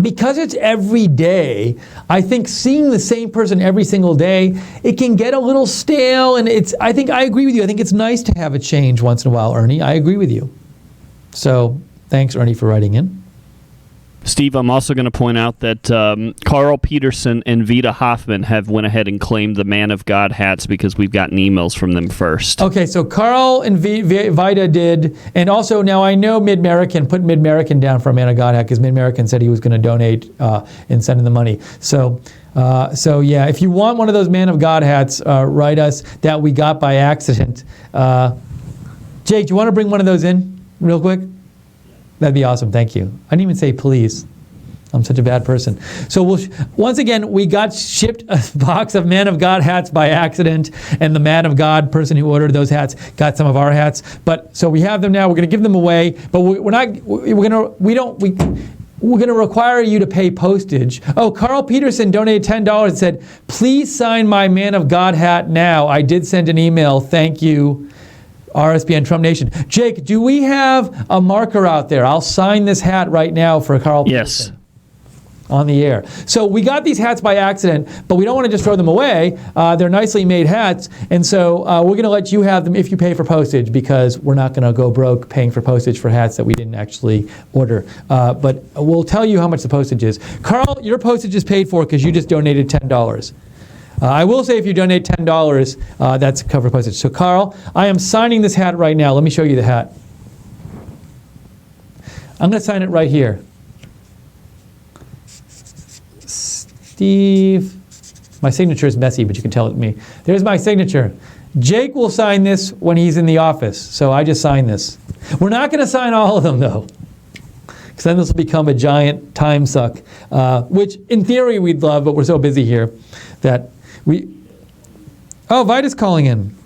because it's every day, I think seeing the same person every single day, it can get a little stale, and I think I agree with you. I think it's nice to have a change once in a while, Ernie. I agree with you. So, thanks, Ernie, for writing in. Steve, I'm also going to point out that Carl Peterson and Vita Hoffman have went ahead and claimed the Man of God hats because we've gotten emails from them first. Okay, so Carl and Vita did, and also now I know Mid-American, put Mid-American down for a Man of God hat because Mid-American said he was going to donate and send in the money. So yeah, if you want one of those Man of God hats, write us that we got by accident. Jake, do you want to bring one of those in real quick? That'd be awesome. Thank you. I didn't even say please. I'm such a bad person. So once again, we got shipped a box of Man of God hats by accident, and the Man of God person who ordered those hats got some of our hats. But so we have them now. We're going to give them away, but we're going to require you to pay postage. Oh, Carl Peterson donated $10 and said, "Please sign my Man of God hat now. I did send an email. Thank you." RSBN Trump Nation. Jake, do we have a marker out there? I'll sign this hat right now for Carl Peterson. Yes. On the air. So we got these hats by accident, but we don't want to just throw them away. They're nicely made hats, and so we're going to let you have them if you pay for postage, because we're not going to go broke paying for postage for hats that we didn't actually order. But we'll tell you how much the postage is. Carl, your postage is paid for because you just donated $10. I will say if you donate $10, that's cover postage. So Carl, I am signing this hat right now. Let me show you the hat. I'm going to sign it right here. Steve. My signature is messy, but you can tell it me. There's my signature. Jake will sign this when he's in the office, so I just signed this. We're not going to sign all of them, though, because then this will become a giant time suck, which in theory we'd love, but we're so busy here that we... Oh, Vida's calling in.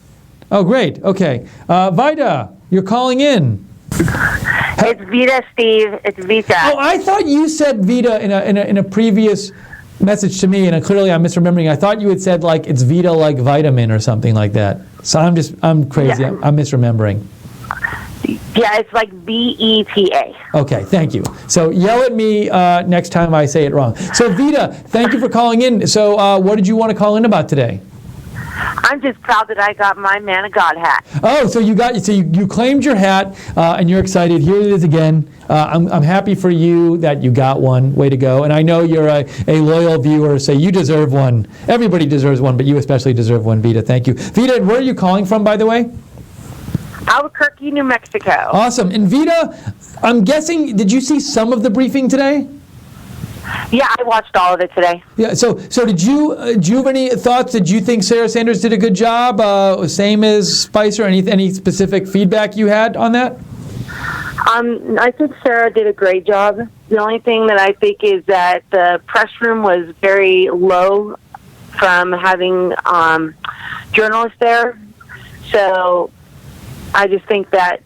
Oh, great. Okay. Vida, you're calling in. It's Vita, Steve. It's Vita. Oh, I thought you said Vita in a previous message to me, and clearly I'm misremembering. I thought you had said like it's Vita like vitamin or something like that. So I'm crazy. Yeah. I'm misremembering. Yeah, it's like VETA. Okay, thank you. So yell at me next time I say it wrong. So Vita, thank you for calling in. So what did you want to call in about today? I'm just proud that I got my Man of God hat. Oh, so you claimed your hat and you're excited. Here it is again. I'm happy for you that you got one. Way to go. And I know you're a loyal viewer, so you deserve one. Everybody deserves one, but you especially deserve one, Vita. Thank you. Vita, where are you calling from, by the way? Albuquerque, New Mexico. Awesome. And Vita, I'm guessing, did you see some of the briefing today? Yeah, I watched all of it today. Yeah. So did you have any thoughts? Did you think Sarah Sanders did a good job? Same as Spicer? Any specific feedback you had on that? I think Sarah did a great job. The only thing that I think is that the press room was very low from having journalists there. So I just think that,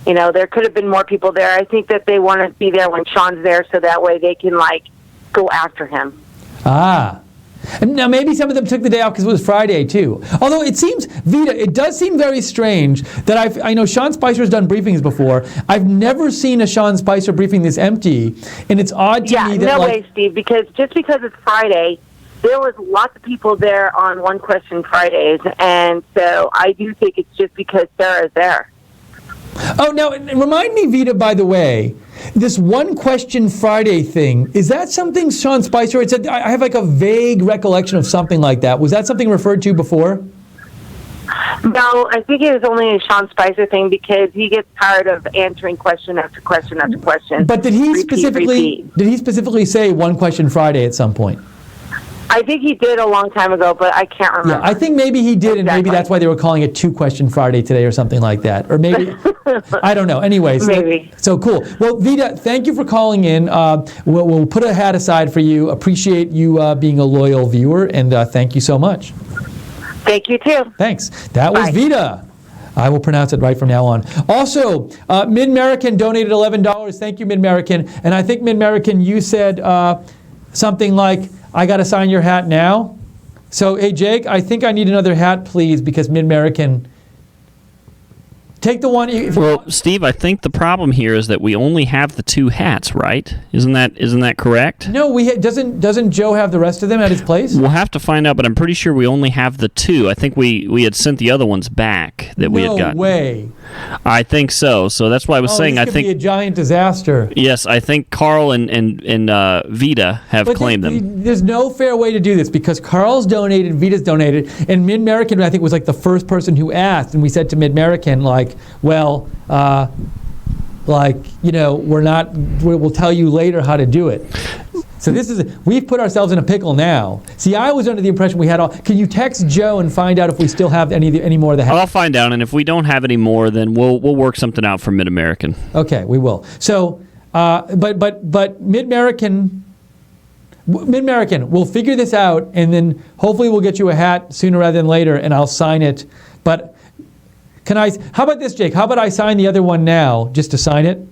there could have been more people there. I think that they want to be there when Sean's there so that way they can, go after him. Ah. And now maybe some of them took the day off because it was Friday too. Although it seems, Vita, it does seem very strange that I know Sean Spicer's done briefings before. I've never seen a Sean Spicer briefing this empty, and it's odd to me that no way, Steve, because just because it's Friday, there was lots of people there on One Question Fridays, and so I do think it's just because Sarah's there. Oh, now, remind me, Vita, by the way, this One Question Friday thing, is that something Sean Spicer had said? I have a vague recollection of something like that. Was that something referred to before? No, I think it was only a Sean Spicer thing because he gets tired of answering question after question after question. But did he specifically say One Question Friday at some point? I think he did a long time ago, but I can't remember. Yeah, I think maybe he did, and maybe that's why they were calling it Two Question Friday today or something like that. Or maybe, I don't know. Anyways. Maybe. So cool. Well, Vita, thank you for calling in. We'll put a hat aside for you. Appreciate you being a loyal viewer, and thank you so much. Thank you, too. Thanks. That was Vita. I will pronounce it right from now on. Also, Mid-American donated $11. Thank you, Mid-American. And I think, Mid-American, you said something like, I got to sign your hat now. So, hey, Jake, I think I need another hat, please, because Mid-American... Take the one... Well, Steve, I think the problem here is that we only have the two hats, right? Isn't that correct? No, doesn't Joe have the rest of them at his place? We'll have to find out, but I'm pretty sure we only have the two. I think we had sent the other ones back that we had gotten. No way. I think so. So that's why I was saying this I could think be a giant disaster. Yes, I think Carl and Vita have claimed them. There's no fair way to do this because Carl's donated, Vita's donated, and Mid-American, I think, was the first person who asked, and we said to Mid-American, we'll tell you later how to do it. So we've put ourselves in a pickle now. See, I was under the impression we had all. Can you text Joe and find out if we still have any more of the hats? I'll find out, and if we don't have any more, then we'll work something out for Mid-American. Okay, we will. So, but Mid-American, we'll figure this out, and then hopefully we'll get you a hat sooner rather than later, and I'll sign it. But how about this, Jake? How about I sign the other one now, just to sign it?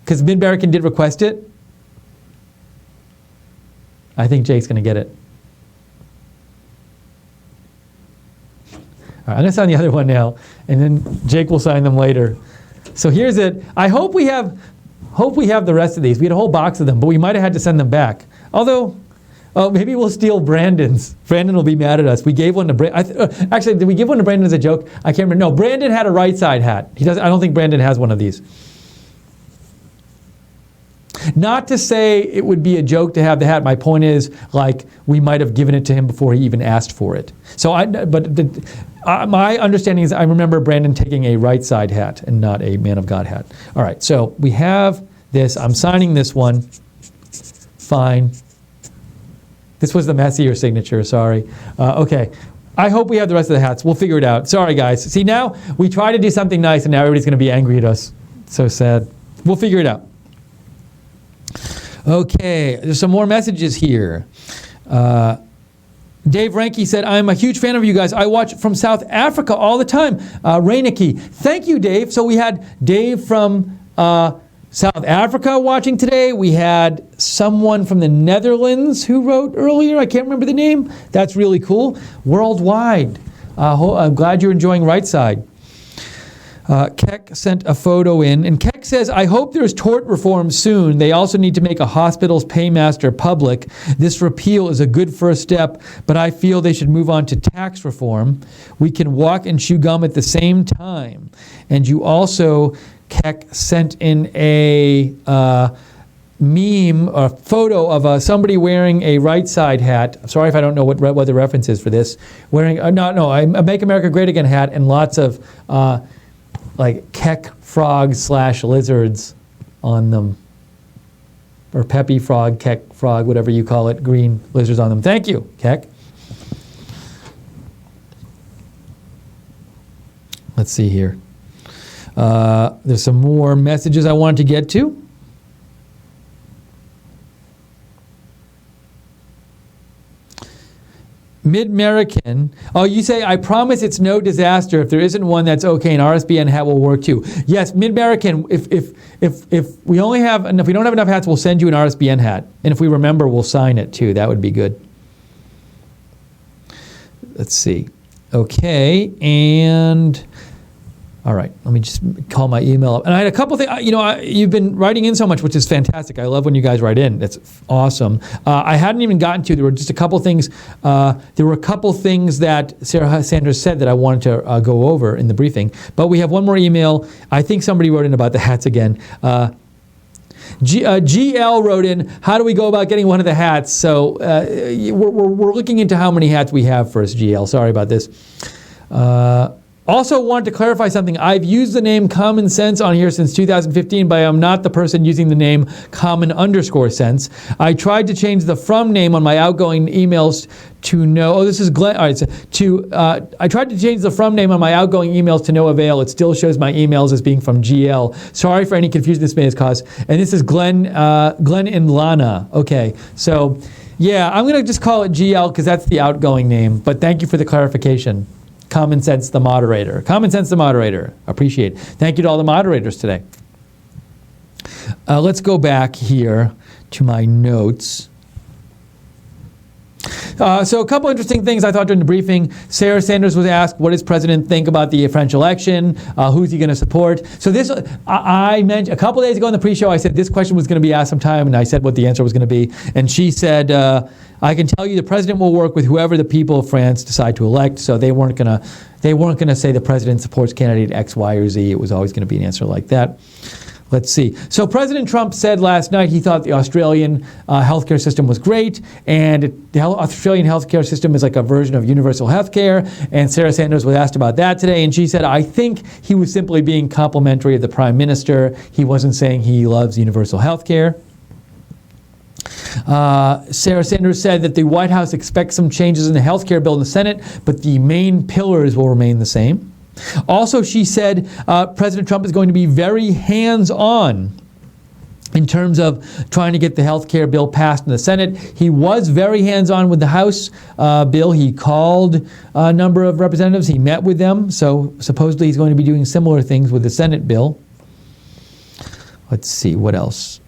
Because Mid-American did request it. I think Jake's going to get it. All right, I'm going to sign the other one now, and then Jake will sign them later. So here's it. I hope we have the rest of these. We had a whole box of them, but we might have had to send them back. Although, maybe we'll steal Brandon's. Brandon will be mad at us. We gave one to Brandon. Actually, did we give one to Brandon as a joke? I can't remember. No, Brandon had a right side hat. I don't think Brandon has one of these. Not to say it would be a joke to have the hat. My point is, like, we might have given it to him before he even asked for it. So, my understanding is I remember Brandon taking a right side hat and not a Man of God hat. All right, so we have this. I'm signing this one. Fine. This was the messier signature, sorry. Okay. I hope we have the rest of the hats. We'll figure it out. Sorry, guys. See, now we try to do something nice, and now everybody's going to be angry at us. So sad. We'll figure it out. Okay, there's some more messages here. Dave Ranke said, I'm a huge fan of you guys. I watch from South Africa all the time. Reineke. Thank you, Dave. So we had Dave from South Africa watching today. We had someone from the Netherlands who wrote earlier. I can't remember the name. That's really cool. Worldwide. I'm glad you're enjoying Right Side. Keck sent a photo in, and Keck says, I hope there's tort reform soon. They also need to make a hospital's paymaster public. This repeal is a good first step, but I feel they should move on to tax reform. We can walk and chew gum at the same time. And you also, Keck sent in a meme, a photo of somebody wearing a right side hat. I'm sorry if I don't know what the reference is for this. Wearing a Make America Great Again hat and lots of like Keck frogs / lizards on them. Or Peppy frog, Keck frog, whatever you call it, green lizards on them. Thank you, Keck. Let's see here. There's some more messages I wanted to get to. Mid-American. Oh, you say, I promise it's no disaster. If there isn't one that's okay, an RSBN hat will work too. Yes, Mid-American, if we don't have enough hats, we'll send you an RSBN hat. And if we remember, we'll sign it too. That would be good. Let's see. Okay, and all right, let me just call my email up. And I had a couple things, you've been writing in so much, which is fantastic. I love when you guys write in. That's awesome. I hadn't even gotten to, there were just a couple things, that Sarah Sanders said that I wanted to go over in the briefing. But we have one more email. I think somebody wrote in about the hats again. GL wrote in, how do we go about getting one of the hats? So we're looking into how many hats we have first, GL. Sorry about this. Also wanted to clarify something. I've used the name Common Sense on here since 2015, but I am not the person using the name Common_Sense. I tried to change the from name on my outgoing emails to no, this is Glenn, all right, I tried to change the from name on my outgoing emails to no avail. It still shows my emails as being from GL. Sorry for any confusion this may have caused. And this is Glenn and Lana. Okay, so yeah, I'm gonna just call it GL because that's the outgoing name, but thank you for the clarification. Common Sense the moderator. Common Sense the moderator. Appreciate it. Thank you to all the moderators today. Let's go back here to my notes. So a couple interesting things I thought during the briefing. Sarah Sanders was asked, what does President think about the French election? Who's he going to support? So this, I mentioned a couple days ago in the pre-show, I said this question was going to be asked sometime, and I said what the answer was going to be. And she said, I can tell you the president will work with whoever the people of France decide to elect. So they weren't going to say the president supports candidate X, Y, or Z. It was always going to be an answer like that. Let's see. So President Trump said last night he thought the Australian healthcare system was great, and the Australian healthcare system is like a version of universal healthcare. And Sarah Sanders was asked about that today, and she said, I think he was simply being complimentary of the Prime Minister. He wasn't saying he loves universal healthcare. Sarah Sanders said that the White House expects some changes in the healthcare bill in the Senate, but the main pillars will remain the same. Also, she said President Trump is going to be very hands-on in terms of trying to get the health care bill passed in the Senate. He was very hands-on with the House bill. He called a number of representatives. He met with them. So supposedly he's going to be doing similar things with the Senate bill. Let's see, what else?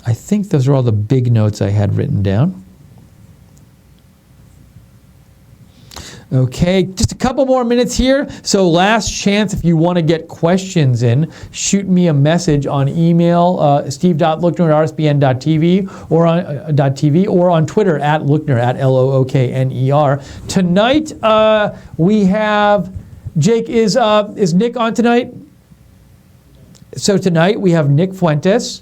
I think those are all the big notes I had written down. Okay, just a couple more minutes here. So last chance, if you want to get questions in, shoot me a message on email, steve.lookner@rsbn.tv or on Twitter @Lookner, @LOOKNER. Tonight, we have, Jake, is Nick on tonight? So tonight we have Nick Fuentes.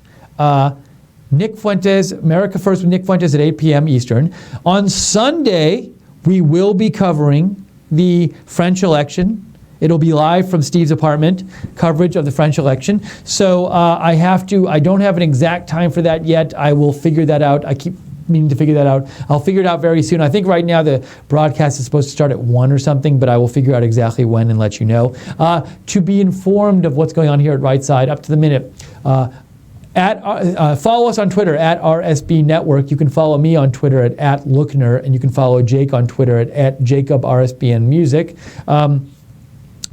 Nick Fuentes, America First with Nick Fuentes at 8 p.m. Eastern. On Sunday, we will be covering the French election. It'll be live from Steve's apartment, coverage of the French election. So I don't have an exact time for that yet. I will figure that out. I keep meaning to figure that out. I'll figure it out very soon. I think right now the broadcast is supposed to start at 1 or something, but I will figure out exactly when and let you know. To be informed of what's going on here at Right Side, up to the minute, follow us on Twitter at RSB Network. You can follow me on Twitter at Lookner, and you can follow Jake on Twitter at JacobRSBN Music.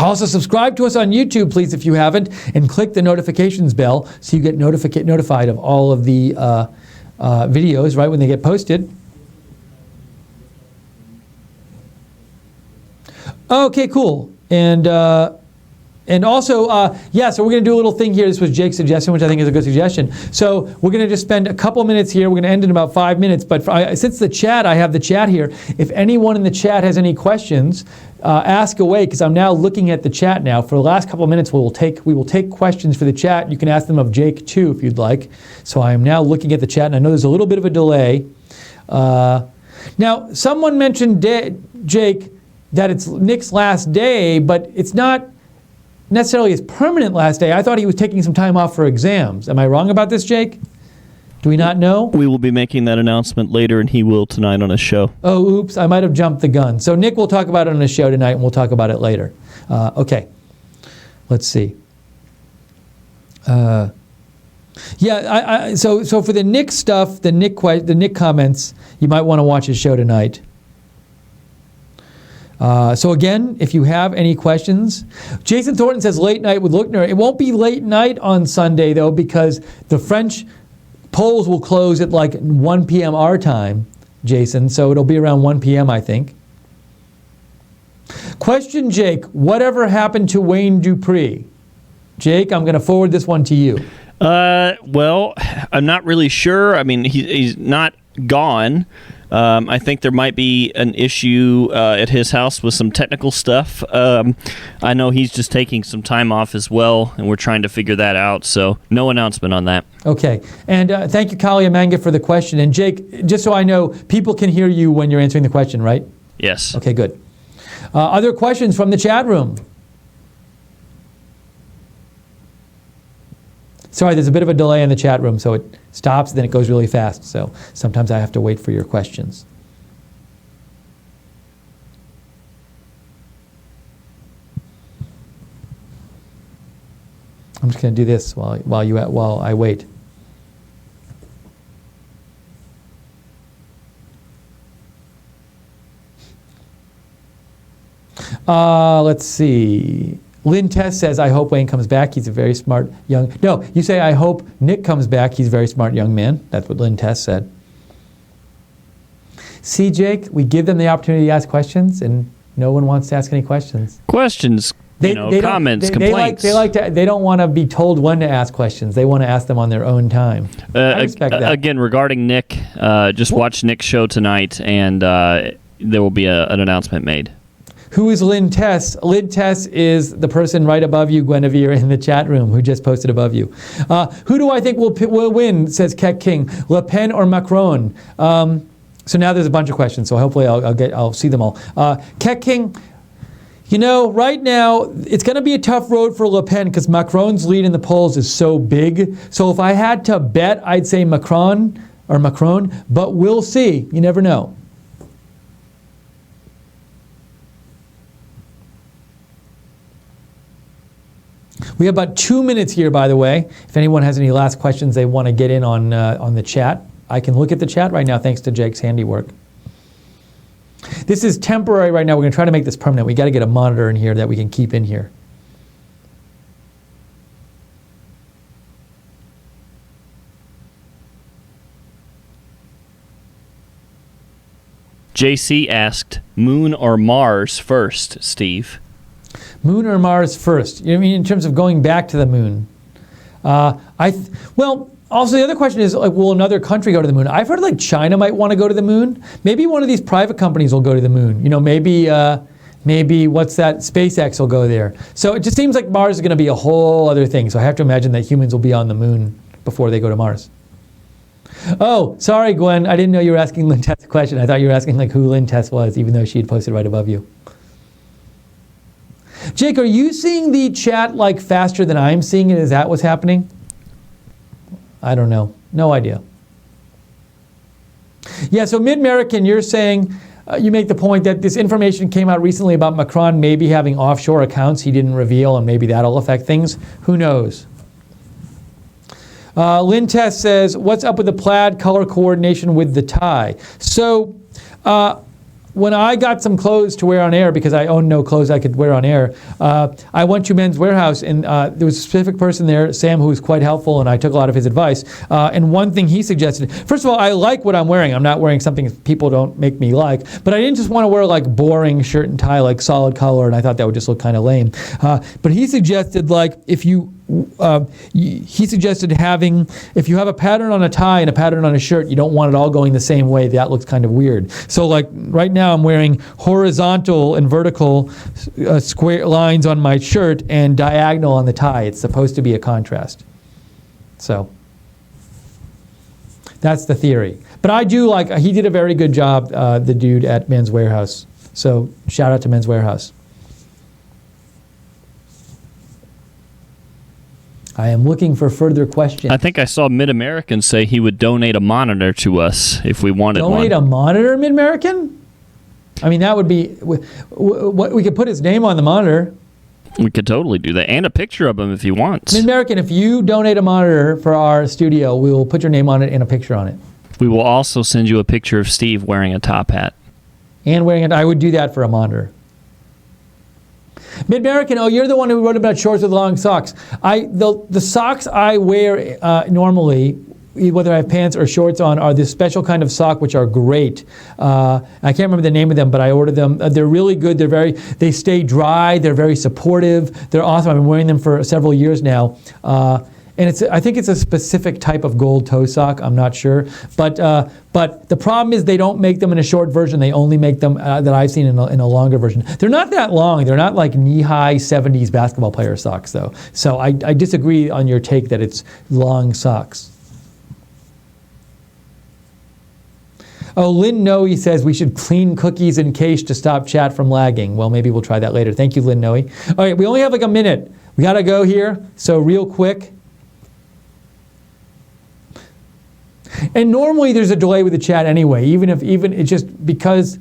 Also, subscribe to us on YouTube, please, if you haven't, and click the notifications bell so you get notified of all of the videos right when they get posted. Okay, cool. And also, so we're going to do a little thing here. This was Jake's suggestion, which I think is a good suggestion. So we're going to just spend a couple minutes here. We're going to end in about 5 minutes. But since the chat, I have the chat here. If anyone in the chat has any questions, ask away, because I'm now looking at the chat now. For the last couple of minutes, we will take questions for the chat. You can ask them of Jake, too, if you'd like. So I am now looking at the chat, and I know there's a little bit of a delay. Now, someone mentioned, Jake, that it's Nick's last day, but it's not necessarily his permanent last day. I thought he was taking some time off for exams. Am I wrong about this, Jake? Do we not know? We will be making that announcement later, and he will tonight on his show. Oh, oops, I might have jumped the gun. So Nick will talk about it on his show tonight, and we'll talk about it later. Okay, let's see. So for the Nick stuff, the Nick comments, you might want to watch his show tonight. So again, if you have any questions, Jason Thornton says late night with Lookner. It won't be late night on Sunday, though, because the French polls will close at like 1 p.m. our time, Jason, so it'll be around 1 p.m., I think. Question, Jake, whatever happened to Wayne Dupree? Jake, I'm going to forward this one to you. Well, I'm not really sure. I mean, he's not gone. I think there might be an issue at his house with some technical stuff. I know he's just taking some time off as well, and we're trying to figure that out, so no announcement on that. Okay, and thank you, Kalia Manga, for the question. And Jake, just so I know, people can hear you when you're answering the question, right? Yes. Okay, good. Other questions from the chat room? Sorry, there's a bit of a delay in the chat room, so it stops, then it goes really fast. So sometimes I have to wait for your questions. I'm just going to do this while I wait. Let's see. Lynn Tess says, I hope Wayne comes back. He's a very smart young... No, you say, I hope Nick comes back. He's a very smart young man. That's what Lynn Tess said. See, Jake, we give them the opportunity to ask questions, and no one wants to ask any questions. Questions, comments, complaints. They don't want to be told when to ask questions. They want to ask them on their own time. I respect that. Again, regarding Nick, just watch Nick's show tonight, and there will be an announcement made. Who is Lynn Tess? Lynn Tess is the person right above you, Guinevere, in the chat room, who just posted above you. Who do I think will win, says Keck King, Le Pen or Macron? So now there's a bunch of questions, so hopefully I'll see them all. Keck King, right now, it's going to be a tough road for Le Pen because Macron's lead in the polls is so big. So if I had to bet, I'd say Macron, but we'll see. You never know. We have about 2 minutes here, by the way. If anyone has any last questions they want to get in on the chat, I can look at the chat right now thanks to Jake's handiwork. This is temporary right now. We're going to try to make this permanent. We got to get a monitor in here that we can keep in here. JC asked, Moon or Mars first, Steve? Moon or Mars first? You know what I mean in terms of going back to the moon? Also the other question is, will another country go to the moon? I've heard China might want to go to the moon. Maybe one of these private companies will go to the moon. Maybe what's that? SpaceX will go there. So it just seems like Mars is going to be a whole other thing. So I have to imagine that humans will be on the moon before they go to Mars. Oh, sorry, Gwen. I didn't know you were asking Lynn Tess a question. I thought you were asking like who Lynn Tess was, even though she had posted right above you. Jake, are you seeing the chat like faster than I'm seeing it? Is that what's happening? I don't know. No idea. Yeah, so Mid-American, you're saying, you make the point that this information came out recently about Macron maybe having offshore accounts he didn't reveal, and maybe that'll affect things. Who knows? Lynn Tess says, what's up with the plaid color coordination with the tie? So when I got some clothes to wear on air, because I own no clothes I could wear on air, I went to Men's Warehouse, and there was a specific person there, Sam, who was quite helpful, and I took a lot of his advice. And one thing he suggested, first of all, I like what I'm wearing. I'm not wearing something people don't make me like, but I didn't just want to wear like boring shirt and tie, like solid color, and I thought that would just look kind of lame. But he suggested like he suggested having, if you have a pattern on a tie and a pattern on a shirt, you don't want it all going the same way. That looks kind of weird. So like right now I'm wearing horizontal and vertical square lines on my shirt and diagonal on the tie. It's supposed to be a contrast. So that's the theory. But I do like, he did a very good job, the dude at Men's Warehouse. So shout out to Men's Warehouse. I am looking for further questions. I think I saw Mid-American say he would donate a monitor to us if we wanted one. Donate a monitor, Mid-American? I mean, that would be... we could put his name on the monitor. We could totally do that. And a picture of him if he wants. Mid-American, if you donate a monitor for our studio, we will put your name on it and a picture on it. We will also send you a picture of Steve wearing a top hat. And wearing it. I would do that for a monitor. Mid-American, oh, you're the one who wrote about shorts with long socks. The socks I wear normally, whether I have pants or shorts on, are this special kind of sock which are great. I can't remember the name of them, but I ordered them. They're really good. They stay dry. They're very supportive. They're awesome. I've been wearing them for several years now. And I think it's a specific type of gold toe sock. I'm not sure, but the problem is they don't make them in a short version. They only make them that I've seen in a longer version. They're not that long. They're not like knee-high 70s basketball player socks, though. So I disagree on your take that it's long socks. Oh, Lynn Noe says we should clean cookies in cache to stop chat from lagging. Well, maybe we'll try that later. Thank you, Lynn Noe. All right, we only have like a minute. We got to go here, so real quick. And normally there's a delay with the chat anyway, even it's just because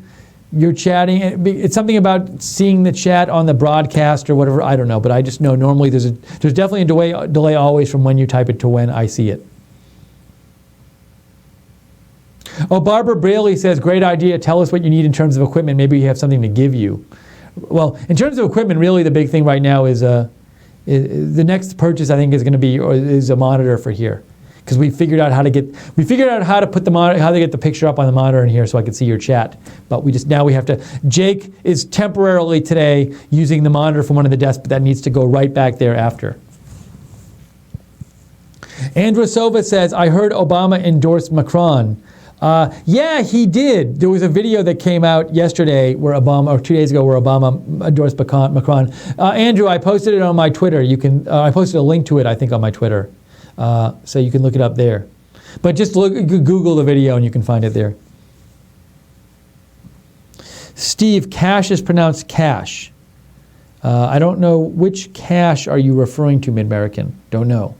you're chatting. It's something about seeing the chat on the broadcast or whatever. I don't know, but I just know normally there's definitely a delay always from when you type it to when I see it. Oh, Barbara Braley says, great idea. Tell us what you need in terms of equipment. Maybe you have something to give you. Well, in terms of equipment, really the big thing right now is the next purchase I think is going to be is a monitor for here. Because we figured out how to put the monitor, how to get the picture up on the monitor in here so I could see your chat. But now we have to. Jake is temporarily today using the monitor from one of the desks, but that needs to go right back there after. Androsova says, I heard Obama endorsed Macron. Yeah, he did. There was a video that came out yesterday or 2 days ago, where Obama endorsed Macron. Andrew, I posted it on my Twitter. I posted a link to it, I think, on my Twitter. So you can look it up there. But just Google the video and you can find it there. Steve, cash is pronounced cash. I don't know, which cash are you referring to, Mid-American? Don't know.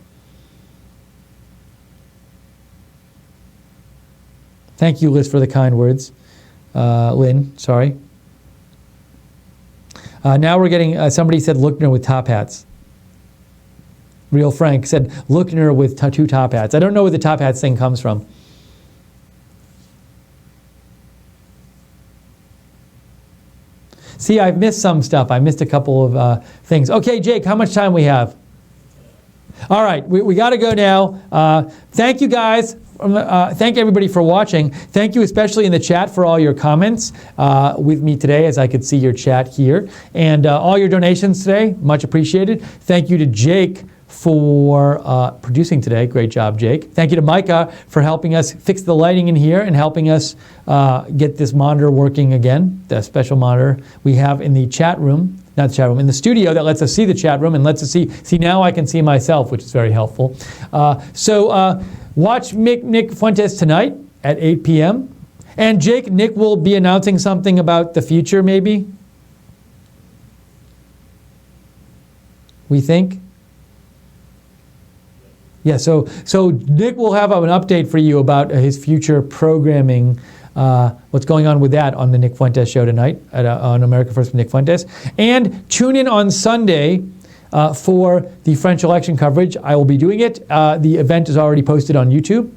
Thank you, Liz, for the kind words. Lynn, sorry. Now we're getting, somebody said Lookner with top hats. Real Frank said Lookner with two top hats. I don't know where the top hats thing comes from. See, I've missed some stuff. I missed a couple of things. Okay, Jake, how much time we have? All right, we got to go now. Thank you, guys. Thank everybody for watching. Thank you especially in the chat for all your comments with me today, as I could see your chat here. And all your donations today, much appreciated. Thank you to Jake for producing today. Great job, Jake. Thank you to Micah for helping us fix the lighting in here and helping us get this monitor working again, the special monitor we have in the chat room. not the chat room, in the studio that lets us see the chat room and lets us see now I can see myself, which is very helpful. So watch Nick Fuentes tonight at 8 p.m. And Jake, Nick will be announcing something about the future, maybe? We think? Yeah, so Nick will have an update for you about his future programming, what's going on with that on the Nick Fuentes show tonight on America First with Nick Fuentes. And tune in on Sunday for the French election coverage. I will be doing it. The event is already posted on YouTube.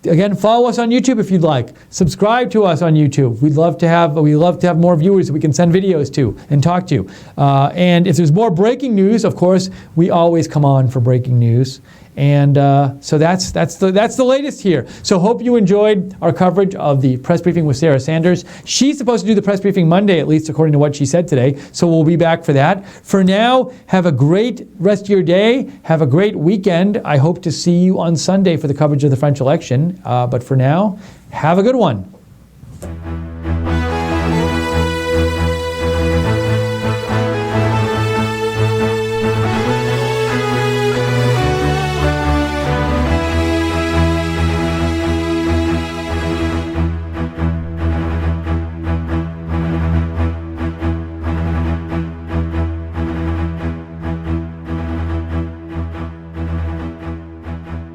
Again, follow us on YouTube if you'd like. Subscribe to us on YouTube. We'd love to have more viewers that we can send videos to and talk to. And if there's more breaking news, of course, we always come on for breaking news. And so that's the latest here. So hope you enjoyed our coverage of the press briefing with Sarah Sanders. She's supposed to do the press briefing Monday, at least according to what she said today. So we'll be back for that. For now, have a great rest of your day. Have a great weekend. I hope to see you on Sunday for the coverage of the French election. But for now, have a good one.